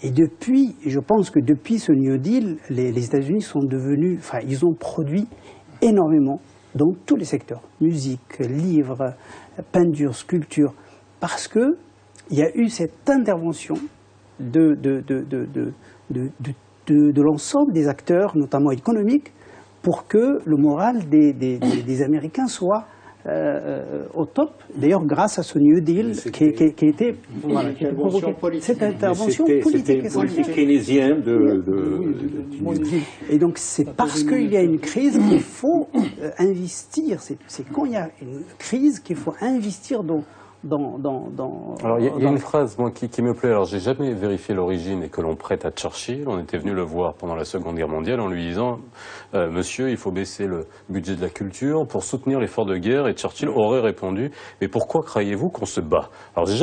[SPEAKER 4] Et je pense que depuis ce New Deal, les États-Unis sont devenus, ils ont produit énormément dans tous les secteurs, musique, livres, peinture, sculpture, parce que il y a eu cette intervention de l'ensemble des acteurs, notamment économiques, pour que le moral des Américains soit au top, d'ailleurs grâce à ce New Deal qui était cette intervention politique.
[SPEAKER 6] C'était une politique keynésienne
[SPEAKER 4] Et donc c'est parce qu'il y a une crise qu'il faut investir, c'est quand il y a une crise qu'il faut investir dans...
[SPEAKER 1] Alors il y a une phrase moi, qui me plaît, alors j'ai jamais vérifié l'origine et que l'on prête à Churchill, on était venu le voir pendant la Seconde Guerre mondiale en lui disant monsieur il faut baisser le budget de la culture pour soutenir l'effort de guerre, et Churchill aurait répondu mais pourquoi croyez-vous qu'on se bat? Alors j'ai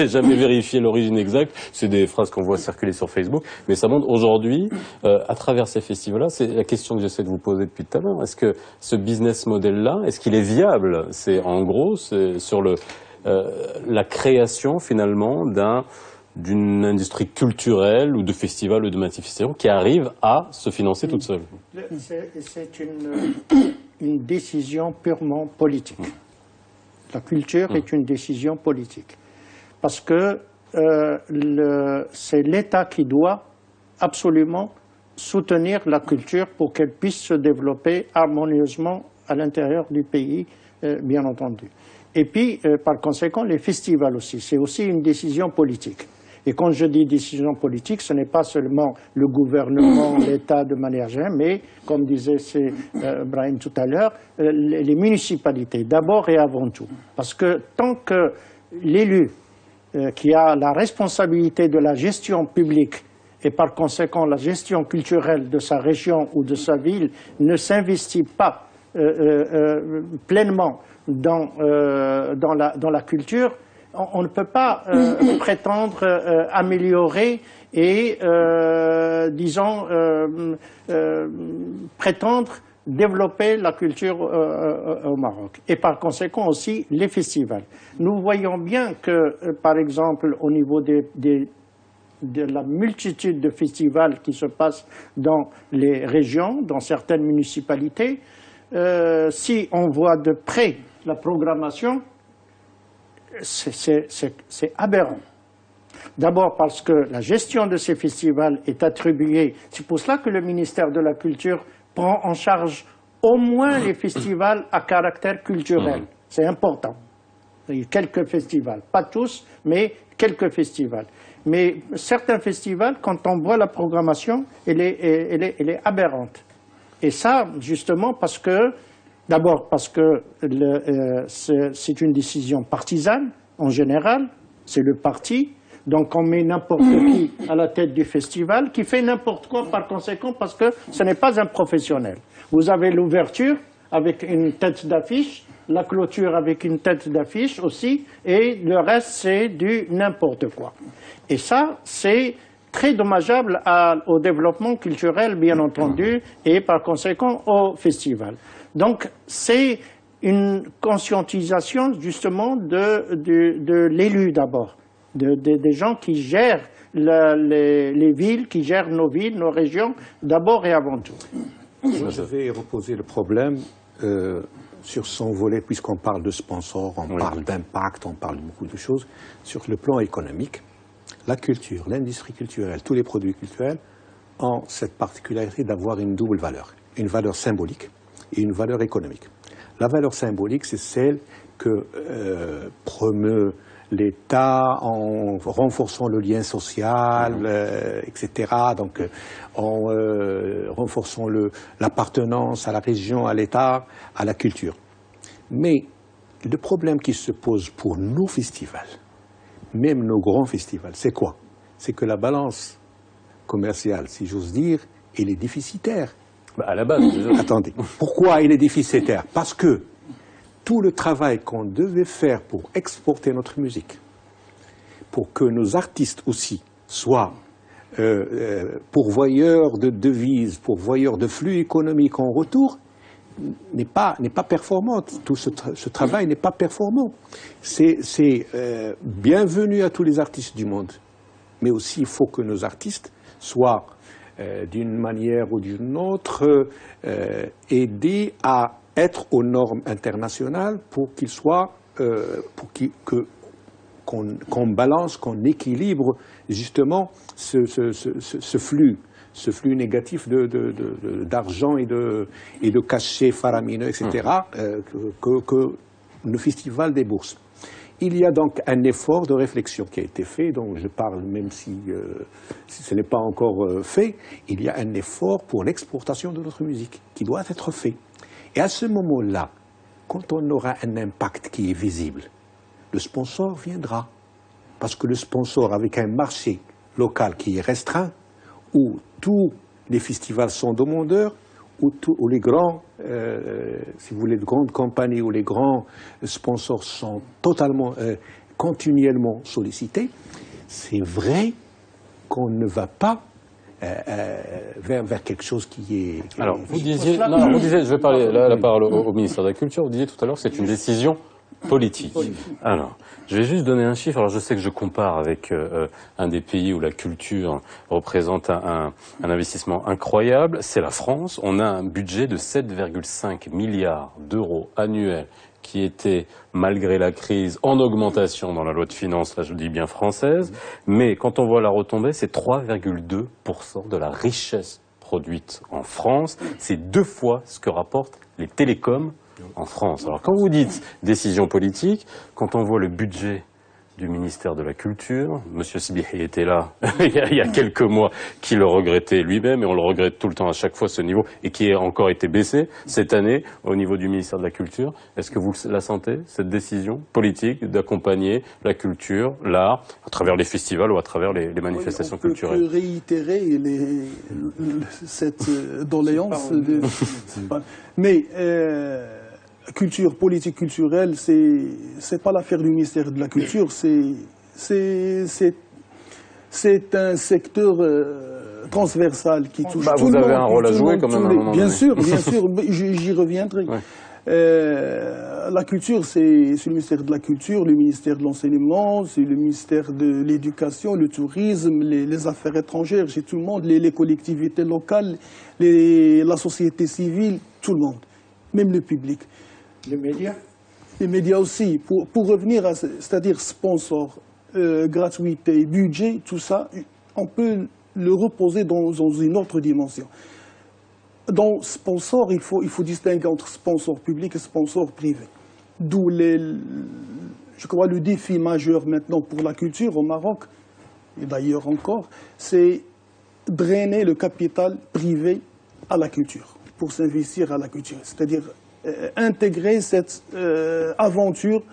[SPEAKER 1] jamais vérifié l'origine exacte, c'est des phrases qu'on voit circuler sur Facebook, mais ça montre aujourd'hui à travers ces festivals-là, c'est la question que j'essaie de vous poser depuis tout à l'heure, est-ce que ce business model-là, est-ce qu'il est viable? C'est en gros, c'est sur la création finalement d'une industrie culturelle ou de festival ou de manifestation qui arrive à se financer toute seule.
[SPEAKER 5] C'est une décision purement politique. La culture est une décision politique. Parce que c'est l'État qui doit absolument soutenir la culture pour qu'elle puisse se développer harmonieusement à l'intérieur du pays, bien entendu. Et puis, par conséquent, les festivals aussi. C'est aussi une décision politique. Et quand je dis décision politique, ce n'est pas seulement le gouvernement, l'État de manière générale, mais, comme disait Brahim tout à l'heure, les municipalités, d'abord et avant tout. Parce que tant que l'élu qui a la responsabilité de la gestion publique et par conséquent la gestion culturelle de sa région ou de sa ville ne s'investit pas pleinement dans la culture, on ne peut pas prétendre améliorer et, disons, prétendre développer la culture au Maroc. Et par conséquent aussi les festivals. Nous voyons bien que, par exemple, au niveau de la multitude de festivals qui se passent dans les régions, dans certaines municipalités, si on voit de près la programmation, c'est aberrant. D'abord parce que la gestion de ces festivals est attribuée, c'est pour cela que le ministère de la Culture prend en charge au moins les festivals à caractère culturel. C'est important. Il y a quelques festivals, pas tous, mais quelques festivals. Mais certains festivals, quand on voit la programmation, elle est aberrante. Et ça, justement, parce que, d'abord parce que c'est une décision partisane, en général, c'est le parti, donc on met n'importe qui à la tête du festival, qui fait n'importe quoi par conséquent, parce que ce n'est pas un professionnel. Vous avez l'ouverture avec une tête d'affiche, la clôture avec une tête d'affiche aussi, et le reste c'est du n'importe quoi. Et ça, c'est très dommageable au développement culturel, bien entendu, et par conséquent au festival. Donc, c'est une conscientisation, justement, de l'élu d'abord, des gens qui gèrent les villes, qui gèrent nos villes, nos régions, d'abord et avant tout.
[SPEAKER 6] Je vais reposer le problème sur son volet, puisqu'on parle de sponsors, on parle d'impact, on parle de beaucoup de choses. Sur le plan économique, la culture, l'industrie culturelle, tous les produits culturels ont cette particularité d'avoir une double valeur. Une valeur symbolique et une valeur économique. La valeur symbolique, c'est celle que promeut l'État en renforçant le lien social, etc. Donc, en renforçant l'appartenance à la région, à l'État, à la culture. Mais le problème qui se pose pour nos festivals, même nos grands festivals, c'est quoi? C'est que la balance commerciale, si j'ose dire, elle est déficitaire.
[SPEAKER 1] À la base.
[SPEAKER 6] Attendez, pourquoi elle est déficitaire? Parce que tout le travail qu'on devait faire pour exporter notre musique, pour que nos artistes aussi soient pourvoyeurs de devises, pourvoyeurs de flux économiques en retour, n'est pas performant. Tout ce travail n'est pas performant. C'est bienvenu à tous les artistes du monde. Mais aussi, il faut que nos artistes soient, d'une manière ou d'une autre, aidés à être aux normes internationales pour qu'ils soient, qu'on balance, qu'on équilibre justement ce flux ce flux négatif d'argent et de cachets faramineux, etc., que le festival des bourses. Il y a donc un effort de réflexion qui a été fait, dont je parle même si ce n'est pas encore fait. Il y a un effort pour l'exportation de notre musique qui doit être fait. Et à ce moment-là, quand on aura un impact qui est visible, le sponsor viendra. Parce que le sponsor, avec un marché local qui est restreint, où tous les festivals sont demandeurs, où les grands, si vous voulez, de grandes compagnies, où les grands sponsors sont totalement, continuellement sollicités, c'est vrai qu'on ne va pas vers quelque chose qui est...
[SPEAKER 1] Alors, vous disiez, je vais parler la parole au ministère de la Culture, vous disiez tout à l'heure que c'est une décision politique. Alors, je vais juste donner un chiffre. Alors, je sais que je compare avec un des pays où la culture représente un investissement incroyable, c'est la France. On a un budget de 7,5 milliards d'euros annuels qui était, malgré la crise, en augmentation dans la loi de finances, là je dis bien française, mais quand on voit la retombée, c'est 3,2% de la richesse produite en France. C'est 2 fois ce que rapportent les télécoms en France. Alors quand vous dites décision politique, quand on voit le budget du ministère de la Culture, Monsieur Sbihi était là il y a quelques mois, qui le regrettait lui-même, et on le regrette tout le temps à chaque fois ce niveau, et qui a encore été baissé cette année au niveau du ministère de la Culture. Est-ce que vous la sentez, cette décision politique d'accompagner la culture, l'art, à travers les festivals ou à travers les manifestations culturelles?
[SPEAKER 3] On peut réitérer cette doléance. Mais culture, politique culturelle, c'est pas l'affaire du ministère de la Culture, c'est un secteur transversal qui touche tout le monde.
[SPEAKER 1] Vous avez un rôle à jouer quand même à un moment donné.
[SPEAKER 3] Bien sûr, j'y reviendrai. Ouais. La culture, c'est le ministère de la Culture, le ministère de l'Enseignement, c'est le ministère de l'Éducation, le tourisme, les affaires étrangères, c'est tout le monde, les collectivités locales, la société civile, tout le monde, même le public.
[SPEAKER 5] Les médias?
[SPEAKER 3] Les médias aussi. Pour revenir à, c'est-à-dire sponsor, gratuité, budget, tout ça, on peut le reposer dans une autre dimension. Dans sponsor, il faut distinguer entre sponsor public et sponsor privé. D'où je crois le défi majeur maintenant pour la culture au Maroc, et d'ailleurs encore, c'est drainer le capital privé à la culture, pour s'investir à la culture. C'est-à-dire intégrer cette aventure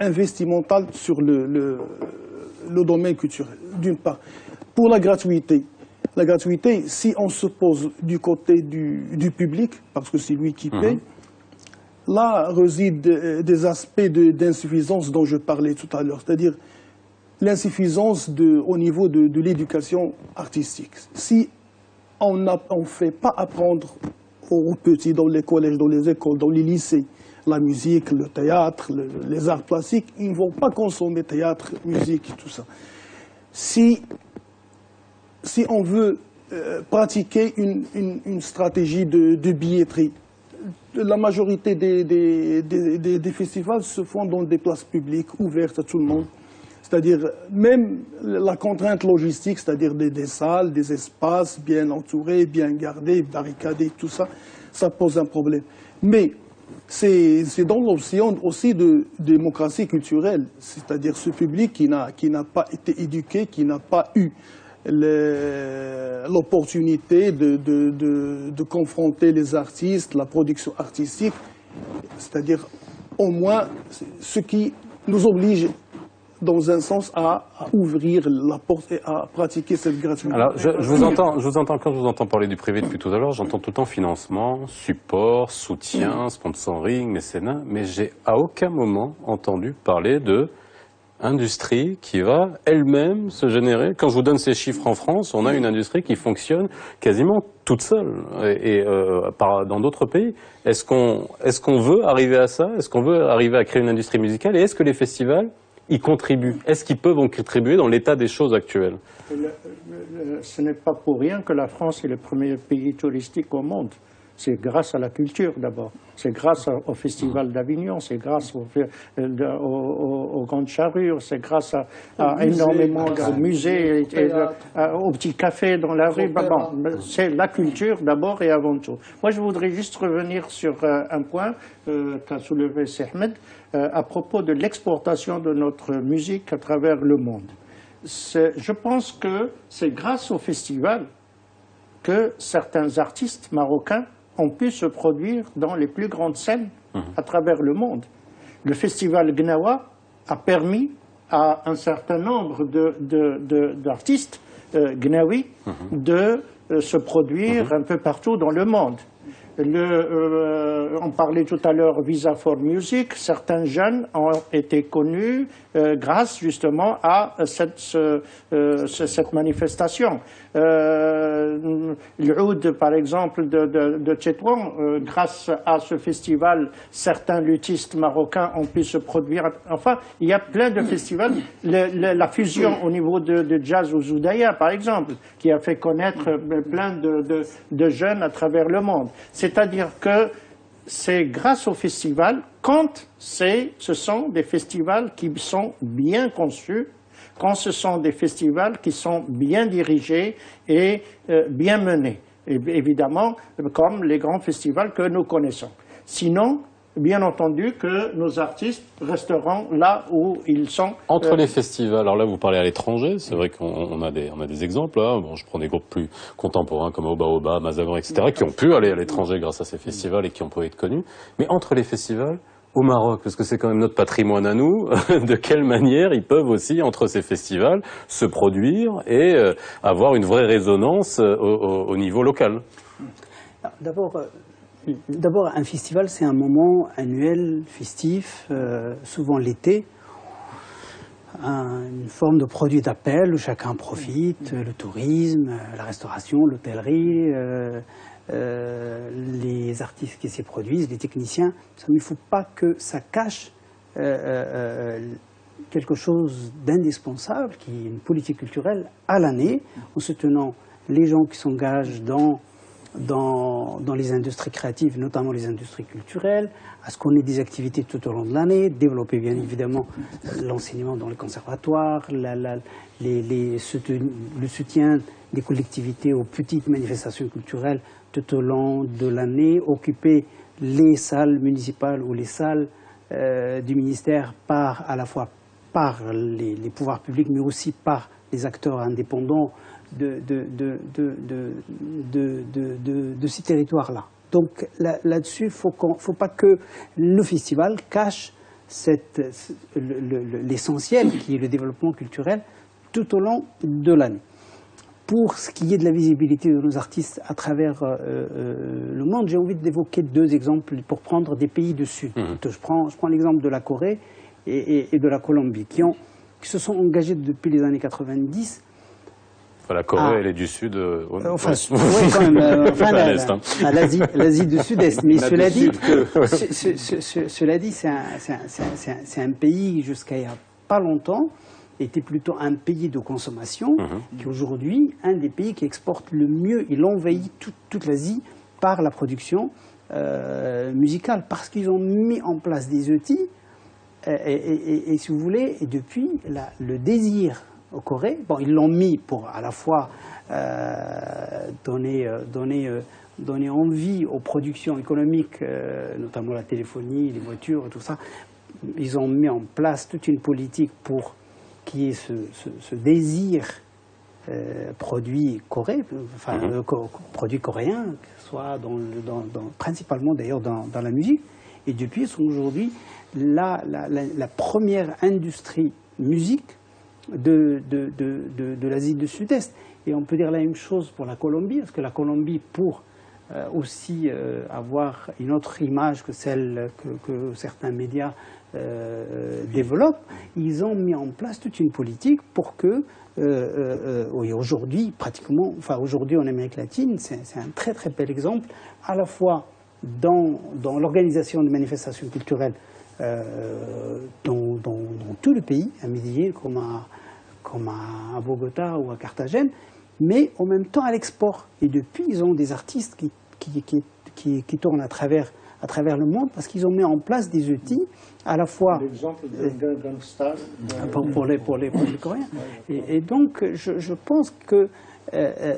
[SPEAKER 3] investimentale sur le domaine culturel, d'une part. Pour la gratuité, si on se pose du côté du public, parce que c'est lui qui paye, là résident des aspects d'insuffisance dont je parlais tout à l'heure, c'est-à-dire l'insuffisance au niveau de l'éducation artistique. Si on ne fait pas apprendre aux petits dans les collèges, dans les écoles, dans les lycées, la musique, le théâtre, les arts plastiques, ils ne vont pas consommer théâtre, musique, tout ça. Si on veut pratiquer une stratégie de billetterie, la majorité des festivals se font dans des places publiques ouvertes à tout le monde. C'est-à-dire même la contrainte logistique, c'est-à-dire des salles, des espaces bien entourés, bien gardés, barricadés, tout ça, ça pose un problème. Mais c'est dans l'option aussi de démocratie culturelle, c'est-à-dire ce public qui n'a pas été éduqué, qui n'a pas eu l'opportunité de confronter les artistes, la production artistique, c'est-à-dire au moins ce qui nous oblige dans un sens à ouvrir la porte et à pratiquer cette gratuité.
[SPEAKER 1] Alors, quand je vous entends parler du privé depuis tout à l'heure, j'entends tout le temps financement, support, soutien, sponsoring, mécénat, mais j'ai à aucun moment entendu parler de industrie qui va elle-même se générer. Quand je vous donne ces chiffres en France, on a une industrie qui fonctionne quasiment toute seule. Et dans d'autres pays, est-ce qu'on veut arriver à ça? Est-ce qu'on veut arriver à créer une industrie musicale? Et est-ce que les festivals y contribuent? Est-ce qu'ils peuvent en contribuer dans l'état des choses actuelles?
[SPEAKER 5] Ce n'est pas pour rien que la France est le premier pays touristique au monde. c'est grâce à la culture d'abord. C'est grâce au Festival d'Avignon, c'est grâce aux grandes charrures, c'est grâce à énormément de musées, aux petits cafés dans la rue. Bon, c'est la culture d'abord et avant tout. Moi, je voudrais juste revenir sur un point qu'a soulevé Ahmed à propos de l'exportation de notre musique à travers le monde. Je pense que c'est grâce au festival que certains artistes marocains ont pu se produire dans les plus grandes scènes à travers le monde. Le festival Gnawa a permis à un certain nombre d'artistes gnawi de se produire un peu partout dans le monde. On parlait tout à l'heure Visa for Music. Certains jeunes ont été connus grâce justement à cette manifestation. L'Oud, par exemple, de Tétouan, grâce à ce festival, certains luthistes marocains ont pu se produire. Enfin, il y a plein de festivals. La fusion au niveau de jazz au Zoudaya, par exemple, qui a fait connaître plein de jeunes à travers le monde. C'est-à-dire que c'est grâce au festival, quand ce sont des festivals qui sont bien conçus, quand ce sont des festivals qui sont bien dirigés et bien menés, et évidemment, comme les grands festivals que nous connaissons. Sinon, bien entendu que nos artistes resteront là où ils sont.
[SPEAKER 1] Entre les festivals, alors là vous parlez à l'étranger, c'est vrai qu'on a des exemples, hein. Bon, je prends des groupes plus contemporains comme Oba Oba, Mazagan, etc., qui ont pu aller à l'étranger grâce à ces festivals et qui ont pu être connus. Mais entre les festivals, au Maroc, parce que c'est quand même notre patrimoine à nous, de quelle manière ils peuvent aussi, entre ces festivals, se produire et avoir une vraie résonance au niveau local?
[SPEAKER 4] D'abord, un festival, c'est un moment annuel, festif, souvent l'été, une forme de produit d'appel où chacun profite, le tourisme, la restauration, l'hôtellerie, les artistes qui s'y produisent, les techniciens. Il ne faut pas que ça cache quelque chose d'indispensable, qui est une politique culturelle à l'année, en soutenant les gens qui s'engagent dans les industries créatives, notamment les industries culturelles, à ce qu'on ait des activités tout au long de l'année, développer bien évidemment l'enseignement dans les conservatoires, le soutien des collectivités aux petites manifestations culturelles tout au long de l'année, occuper les salles municipales ou les salles du ministère à la fois par les pouvoirs publics, mais aussi par les acteurs indépendants de ces territoires-là. Donc là-dessus, il ne faut pas que le festival cache l'essentiel qui est le développement culturel tout au long de l'année. Pour ce qui est de la visibilité de nos artistes à travers le monde, j'ai envie d'évoquer deux exemples pour prendre des pays du Sud. Je prends l'exemple de la Corée et de la Colombie, qui se sont engagés depuis les années 90.
[SPEAKER 1] La Corée, elle est du Sud.
[SPEAKER 4] Enfin, oui, quand même. L'Asie du Sud-Est. Mais cela dit, c'est un pays, jusqu'à il n'y a pas longtemps, était plutôt un pays de consommation, qui aujourd'hui, un des pays qui exporte le mieux. Il envahit toute l'Asie par la production musicale, parce qu'ils ont mis en place des outils. Et si vous voulez, et depuis, le désir au Corée, bon, ils l'ont mis pour à la fois donner envie aux productions économiques, notamment la téléphonie, les voitures et tout ça. Ils ont mis en place toute une politique pour qu'il y ait ce désir produit coréen, produit coréen, soit principalement d'ailleurs dans la musique. Et depuis, ils sont aujourd'hui la première industrie musique de l'Asie du Sud-Est. Et on peut dire la même chose pour la Colombie, parce que la Colombie, pour aussi avoir une autre image que celle que certains médias développent, ils ont mis en place toute une politique pour que, aujourd'hui, pratiquement, aujourd'hui en Amérique latine, c'est un très très bel exemple, à la fois dans l'organisation de manifestations culturelles dans tout le pays, à Medellín comme à Bogota ou à Carthagène, mais en même temps à l'export. Et depuis, ils ont des artistes qui qui tournent à travers le monde, parce qu'ils ont mis en place des outils à la fois
[SPEAKER 5] L'exemple de Gangnam Style
[SPEAKER 4] pour les Coréens. Et donc, je pense que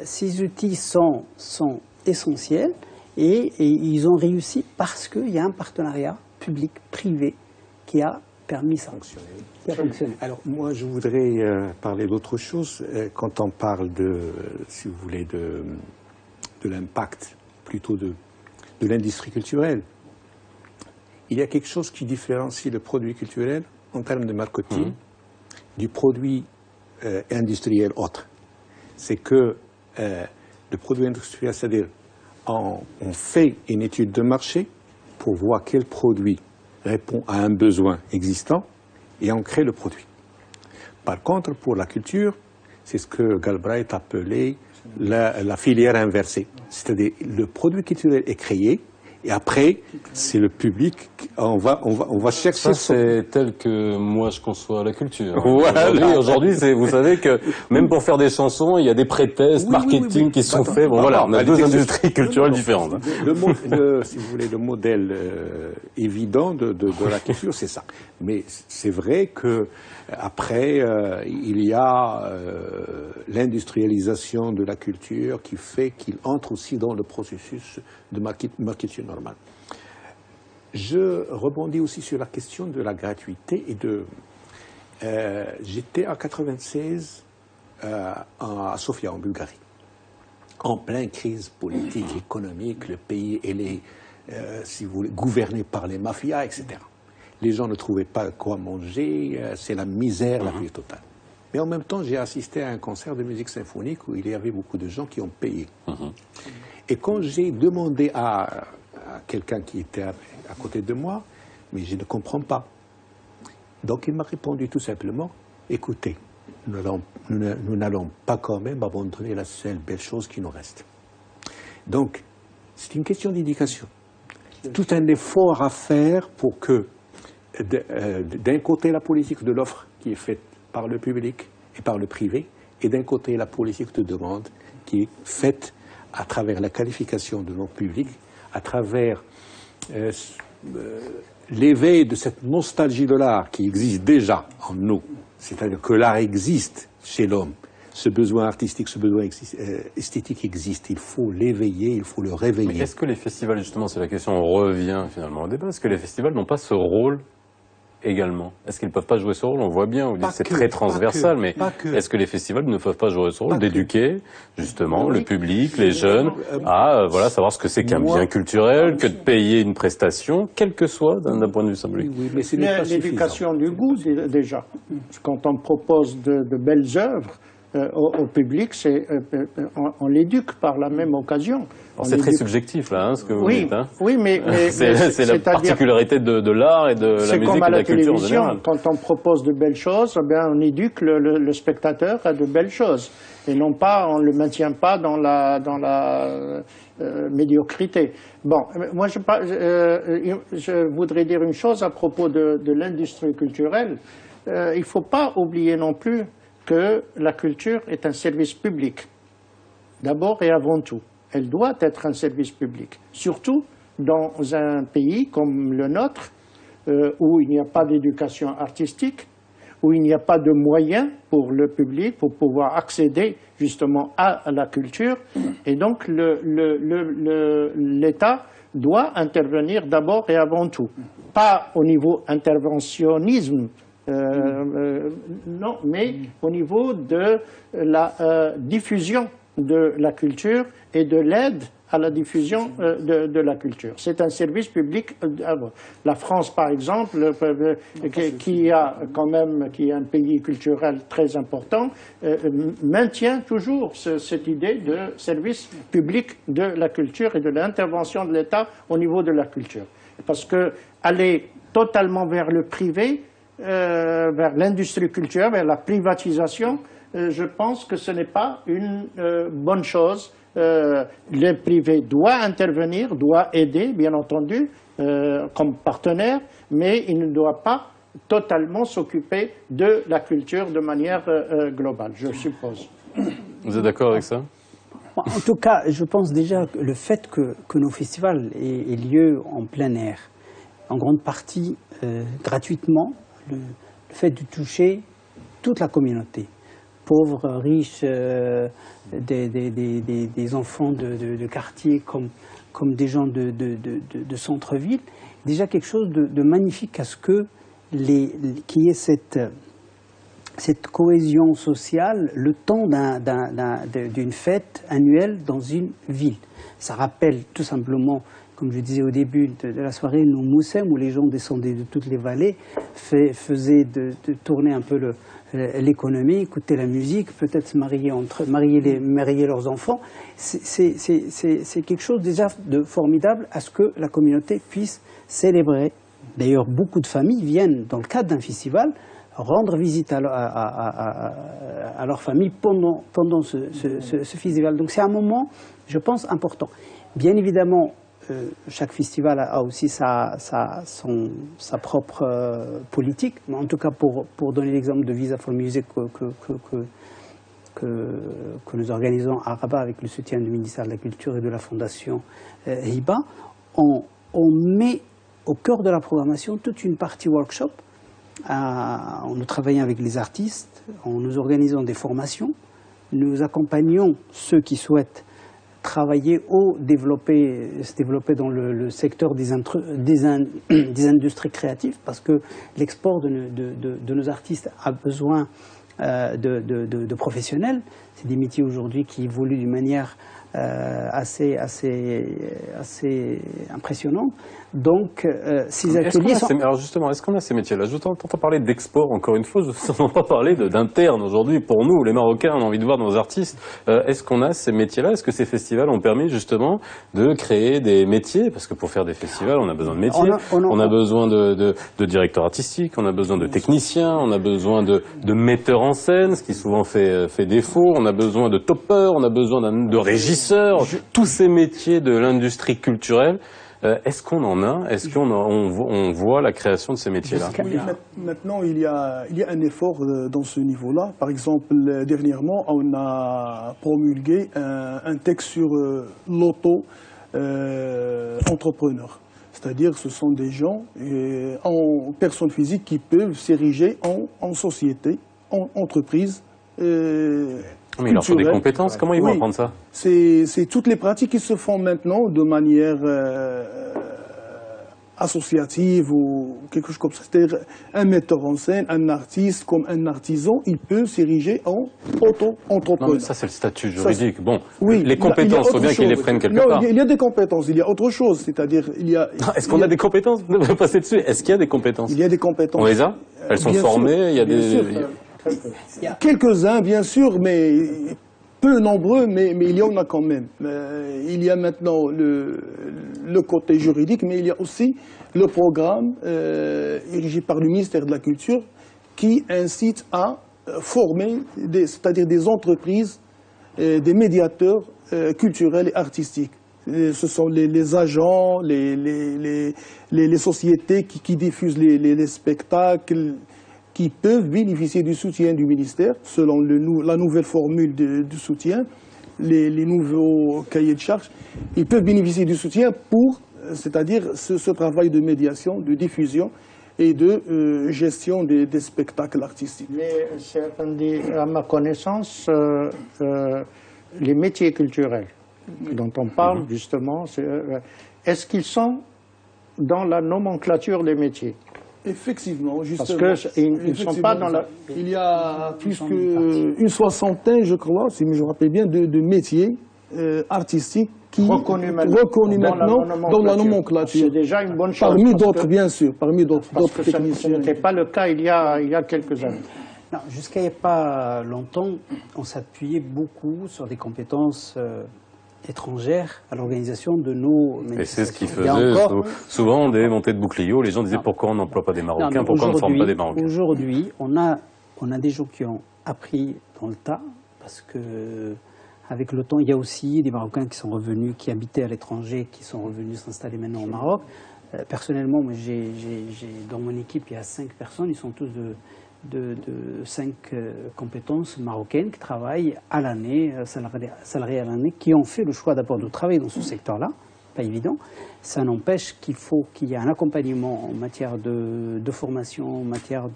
[SPEAKER 4] ces outils sont essentiels et ils ont réussi parce qu'il y a un partenariat public-privé qui a permis ça. Qui a fonctionné.
[SPEAKER 6] Alors moi je voudrais parler d'autre chose. Quand on parle si vous voulez, de l'impact plutôt de l'industrie culturelle, il y a quelque chose qui différencie le produit culturel en termes de marketing du produit industriel autre. C'est que le produit industriel, c'est-à-dire on fait une étude de marché pour voir quel produit répond à un besoin existant et on crée le produit. Par contre, pour la culture, c'est ce que Galbraith appelait la filière inversée. C'est-à-dire le produit culturel est créé et après, c'est le public, on va chercher...
[SPEAKER 1] Ça, c'est tel que moi je conçois la culture.
[SPEAKER 6] Voilà.
[SPEAKER 1] Aujourd'hui, vous savez que même pour faire des chansons, il y a des pré-tests marketing qui sont faits. Bon, voilà, on a deux industries culturelles différentes.
[SPEAKER 6] Si vous voulez, le modèle évident de la culture, c'est ça. Mais c'est vrai que après, il y a l'industrialisation de la culture qui fait qu'il entre aussi dans le processus de marketing normal. Je rebondis aussi sur la question de la gratuité et j'étais en 96 à Sofia, en Bulgarie, en pleine crise politique, économique. Le pays est, si vous voulez, gouverné par les mafias, etc. Les gens ne trouvaient pas quoi manger, c'est la misère la plus totale. Mais en même temps, j'ai assisté à un concert de musique symphonique où il y avait beaucoup de gens qui ont payé. Et quand j'ai demandé à quelqu'un qui était à côté de moi, mais je ne comprends pas. Donc il m'a répondu tout simplement, écoutez, nous n'allons pas quand même abandonner la seule belle chose qui nous reste. Donc, c'est une question d'éducation. Tout un effort à faire pour que, d'un côté, la politique de l'offre qui est faite par le public et par le privé, et d'un côté, la politique de demande qui est faite à travers la qualification de notre public, à travers l'éveil de cette nostalgie de l'art qui existe déjà en nous. C'est-à-dire que l'art existe chez l'homme. Ce besoin artistique, ce besoin esthétique existe. Il faut l'éveiller, il faut le réveiller.
[SPEAKER 1] Mais est-ce que les festivals, justement, c'est la question, on revient finalement au débat, est-ce que les festivals n'ont pas ce rôle également? Est-ce qu'ils ne peuvent pas jouer ce rôle? On voit bien, vous dites c'est très transversal, mais est-ce que les festivals ne peuvent pas jouer ce rôle d'éduquer justement le public, les jeunes, à savoir ce que c'est qu'un bien culturel, que de payer une prestation, quelle que soit d'un point de vue symbolique?
[SPEAKER 5] Oui, mais c'est l'éducation du goût déjà. Quand on propose de belles œuvres au public, on l'éduque par la même occasion.
[SPEAKER 1] C'est très subjectif là, ce que vous dites.
[SPEAKER 5] Oui, mais
[SPEAKER 1] c'est la particularité de l'art et de la musique et de la culture en général.
[SPEAKER 5] Quand on propose de belles choses, on éduque le spectateur à de belles choses. Et non pas, on ne le maintient pas dans la médiocrité. Bon, moi je voudrais dire une chose à propos de l'industrie culturelle. Il ne faut pas oublier non plus que la culture est un service public, d'abord et avant tout. Elle doit être un service public, surtout dans un pays comme le nôtre, où il n'y a pas d'éducation artistique, où il n'y a pas de moyens pour le public pour pouvoir accéder justement à la culture. Et donc l'État doit intervenir d'abord et avant tout. Pas au niveau interventionnisme, non, mais au niveau de la diffusion de la culture et de l'aide à la diffusion de la culture. C'est un service public. La France, par exemple, qui est un pays culturel très important, maintient toujours cette idée de service public de la culture et de l'intervention de l'État au niveau de la culture. Parce que aller totalement vers le privé, vers l'industrie culturelle, vers la privatisation, je pense que ce n'est pas une bonne chose. Le privé doit intervenir, doit aider, bien entendu, comme partenaire, mais il ne doit pas totalement s'occuper de la culture de manière globale, je suppose.
[SPEAKER 1] Vous êtes d'accord avec ça?
[SPEAKER 4] En tout cas, je pense déjà que le fait que nos festivals aient lieu en plein air, en grande partie gratuitement, le fait de toucher toute la communauté, pauvres, riches, des enfants de quartier comme des gens de centre-ville, déjà quelque chose de magnifique à ce que qu'il y ait cette cohésion sociale le temps d'une fête annuelle dans une ville. Ça rappelle tout simplement, comme je disais au début de la soirée, nos Moussem, où les gens descendaient de toutes les vallées, faisaient de tourner un peu l'économie, écouter la musique, peut-être se marier leurs enfants. C'est quelque chose déjà de formidable à ce que la communauté puisse célébrer. D'ailleurs, beaucoup de familles viennent, dans le cadre d'un festival, rendre visite à leur famille pendant ce festival. Donc c'est un moment, je pense, important. Bien évidemment, chaque festival a aussi sa propre politique. Mais en tout cas, pour donner l'exemple de Visa for Music que nous organisons à Rabat avec le soutien du ministère de la Culture et de la Fondation Hiba, on met au cœur de la programmation toute une partie workshop. Nous travaillons avec les artistes, nous organisons des formations, nous accompagnons ceux qui souhaitent travailler ou se développer dans le secteur des industries créatives, parce que l'export de nos artistes a besoin de professionnels. C'est des métiers aujourd'hui qui évoluent d'une manière assez impressionnante. Donc, ces ateliers sont...
[SPEAKER 1] Alors justement, est-ce qu'on a ces métiers-là? Je t'entends parler d'export, encore une fois, je ne t'entends pas parler d'interne aujourd'hui. Pour nous, les Marocains, on a envie de voir nos artistes. Est-ce qu'on a ces métiers-là? Est-ce que ces festivals ont permis justement de créer des métiers? Parce que pour faire des festivals, on a besoin de métiers, on a besoin de directeurs artistiques, on a besoin de techniciens, on a besoin de metteurs en scène, ce qui souvent fait défaut, on a besoin de toppeurs, on a besoin de régisseurs, tous ces métiers de l'industrie culturelle. Est-ce qu'on en a? Est-ce qu'on voit la création de ces métiers-là?
[SPEAKER 3] Oui, maintenant, il y a un effort dans ce niveau-là. Par exemple, dernièrement, on a promulgué un texte sur l'auto-entrepreneur. C'est-à-dire, ce sont des gens en personnes physiques qui peuvent s'ériger en société, en entreprise.
[SPEAKER 1] Mais il leur faut des compétences, comment ils vont apprendre ça?
[SPEAKER 3] C'est toutes les pratiques qui se font maintenant de manière associative ou quelque chose comme ça. C'est-à-dire un metteur en scène, un artiste comme un artisan, il peut s'ériger en auto-entrepreneur.
[SPEAKER 1] Non, mais ça c'est le statut juridique. Bon,
[SPEAKER 3] oui,
[SPEAKER 1] les compétences, il faut bien qu'ils les prennent quelque part.
[SPEAKER 3] Il y a des compétences, il y a autre chose, c'est-à-dire il y a...
[SPEAKER 1] Est-ce qu'on a des compétences? Ne pas passer dessus. Est-ce qu'il y a des compétences?
[SPEAKER 3] Il y a des compétences.
[SPEAKER 1] On les a? Elles sont formées, il y a des...
[SPEAKER 3] Quelques-uns, bien sûr, mais peu nombreux, mais il y en a quand même. Il y a maintenant le côté juridique, mais il y a aussi le programme érigé par le ministère de la Culture qui incite à former, c'est-à-dire des entreprises, des médiateurs culturels et artistiques. Ce sont les agents, les sociétés qui diffusent les spectacles, qui peuvent bénéficier du soutien du ministère, selon la nouvelle formule de soutien, les nouveaux cahiers de charges. Ils peuvent bénéficier du soutien pour, c'est-à-dire ce travail de médiation, de diffusion et de gestion des spectacles artistiques.
[SPEAKER 5] Mais à ma connaissance, les métiers culturels dont on parle justement, est-ce qu'ils sont dans la nomenclature des métiers?
[SPEAKER 3] Effectivement, justement.
[SPEAKER 5] Parce qu'ils ne sont pas dans la...
[SPEAKER 3] Il y a plus qu'une soixantaine, je crois, si je me rappelle bien, de métiers artistiques qui reconnus maintenant dans la nomenclature.
[SPEAKER 5] C'est déjà une bonne chose.
[SPEAKER 3] Parmi d'autres, bien sûr, parmi d'autres techniciens.
[SPEAKER 5] Ce n'était pas le cas il y a quelques années.
[SPEAKER 4] Non, jusqu'à il n'y a pas longtemps, on s'appuyait beaucoup sur des compétences étrangères à l'organisation de nos manifestations.
[SPEAKER 1] Et c'est ce qui faisait souvent des montées de boucliers. Les gens disaient pourquoi on n'emploie pas des Marocains, pourquoi on ne forme pas des Marocains.
[SPEAKER 4] Aujourd'hui, on a des gens qui ont appris dans le tas, parce que avec le temps, il y a aussi des Marocains qui sont revenus, qui habitaient à l'étranger, qui sont revenus s'installer maintenant au Maroc. Personnellement, dans mon équipe, il y a 5 personnes, ils sont tous de 5 compétences marocaines qui travaillent à l'année, salariés à l'année, qui ont fait le choix d'abord de travailler dans ce secteur-là, pas évident. Ça n'empêche qu'il faut qu'il y ait un accompagnement en matière de formation, en matière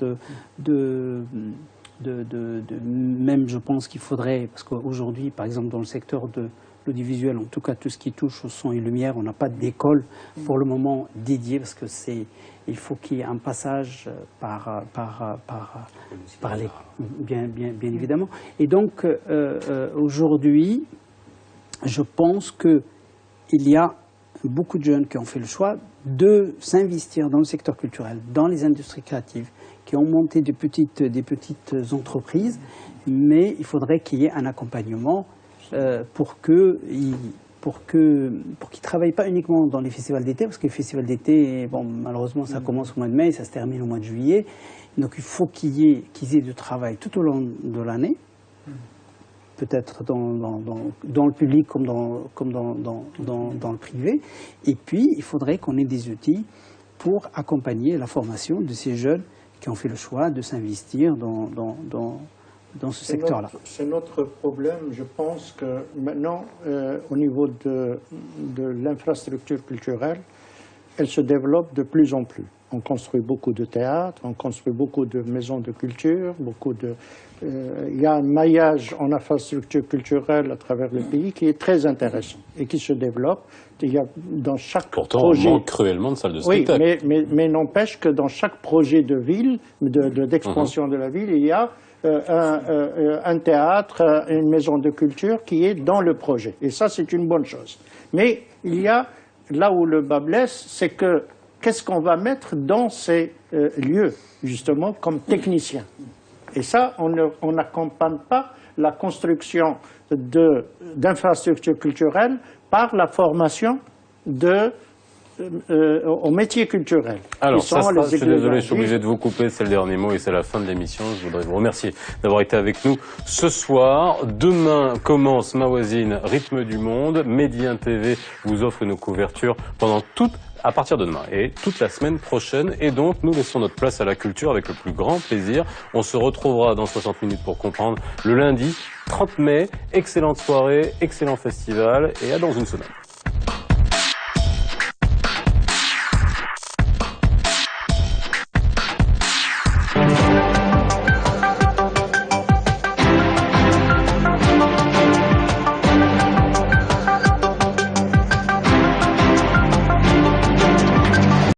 [SPEAKER 4] même je pense qu'il faudrait, parce qu'aujourd'hui, par exemple, dans le secteur de l'audiovisuel, en tout cas tout ce qui touche au son et lumière, on n'a pas d'école pour le moment dédiée, parce que il faut qu'il y ait un passage par les, bien évidemment. Et donc aujourd'hui, je pense qu'il y a beaucoup de jeunes qui ont fait le choix de s'investir dans le secteur culturel, dans les industries créatives, qui ont monté des petites entreprises, mais il faudrait qu'il y ait un accompagnement pour qu'ils ne travaillent pas uniquement dans les festivals d'été, parce que les festivals d'été, bon, malheureusement, ça commence au mois de mai et ça se termine au mois de juillet. Donc il faut qu'ils aient du travail tout au long de l'année, peut-être dans le public comme dans le privé. Et puis, il faudrait qu'on ait des outils pour accompagner la formation de ces jeunes qui ont fait le choix de s'investir dans ce secteur-là.
[SPEAKER 5] C'est notre problème. Je pense que maintenant, au niveau de l'infrastructure culturelle, elle se développe de plus en plus. On construit beaucoup de théâtres, on construit beaucoup de maisons de culture, il y a un maillage en infrastructure culturelle à travers le pays qui est très intéressant et qui se développe. Il y a dans chaque
[SPEAKER 1] Pourtant,
[SPEAKER 5] projet...
[SPEAKER 1] on manque cruellement de salles de spectacle.
[SPEAKER 5] Oui, mais n'empêche que dans chaque projet de ville, d'expansion de la ville, il y a un théâtre, une maison de culture qui est dans le projet. Et ça, c'est une bonne chose. Mais il y a, là où le bas blesse, c'est que qu'est-ce qu'on va mettre dans ces lieux, justement, comme technicien. Et ça, on n'accompagne pas la construction d'infrastructures culturelles par la formation au métier culturel.
[SPEAKER 1] Alors, je suis désolé, je suis obligé de vous couper, c'est le dernier mot et c'est la fin de l'émission. Je voudrais vous remercier d'avoir été avec nous ce soir. Demain commence Mawazine, Rythme du Monde. Média TV vous offre nos couvertures à partir de demain et toute la semaine prochaine. Et donc, nous laissons notre place à la culture avec le plus grand plaisir. On se retrouvera dans 60 minutes pour comprendre le lundi 30 mai. Excellente soirée, excellent festival et à dans une semaine.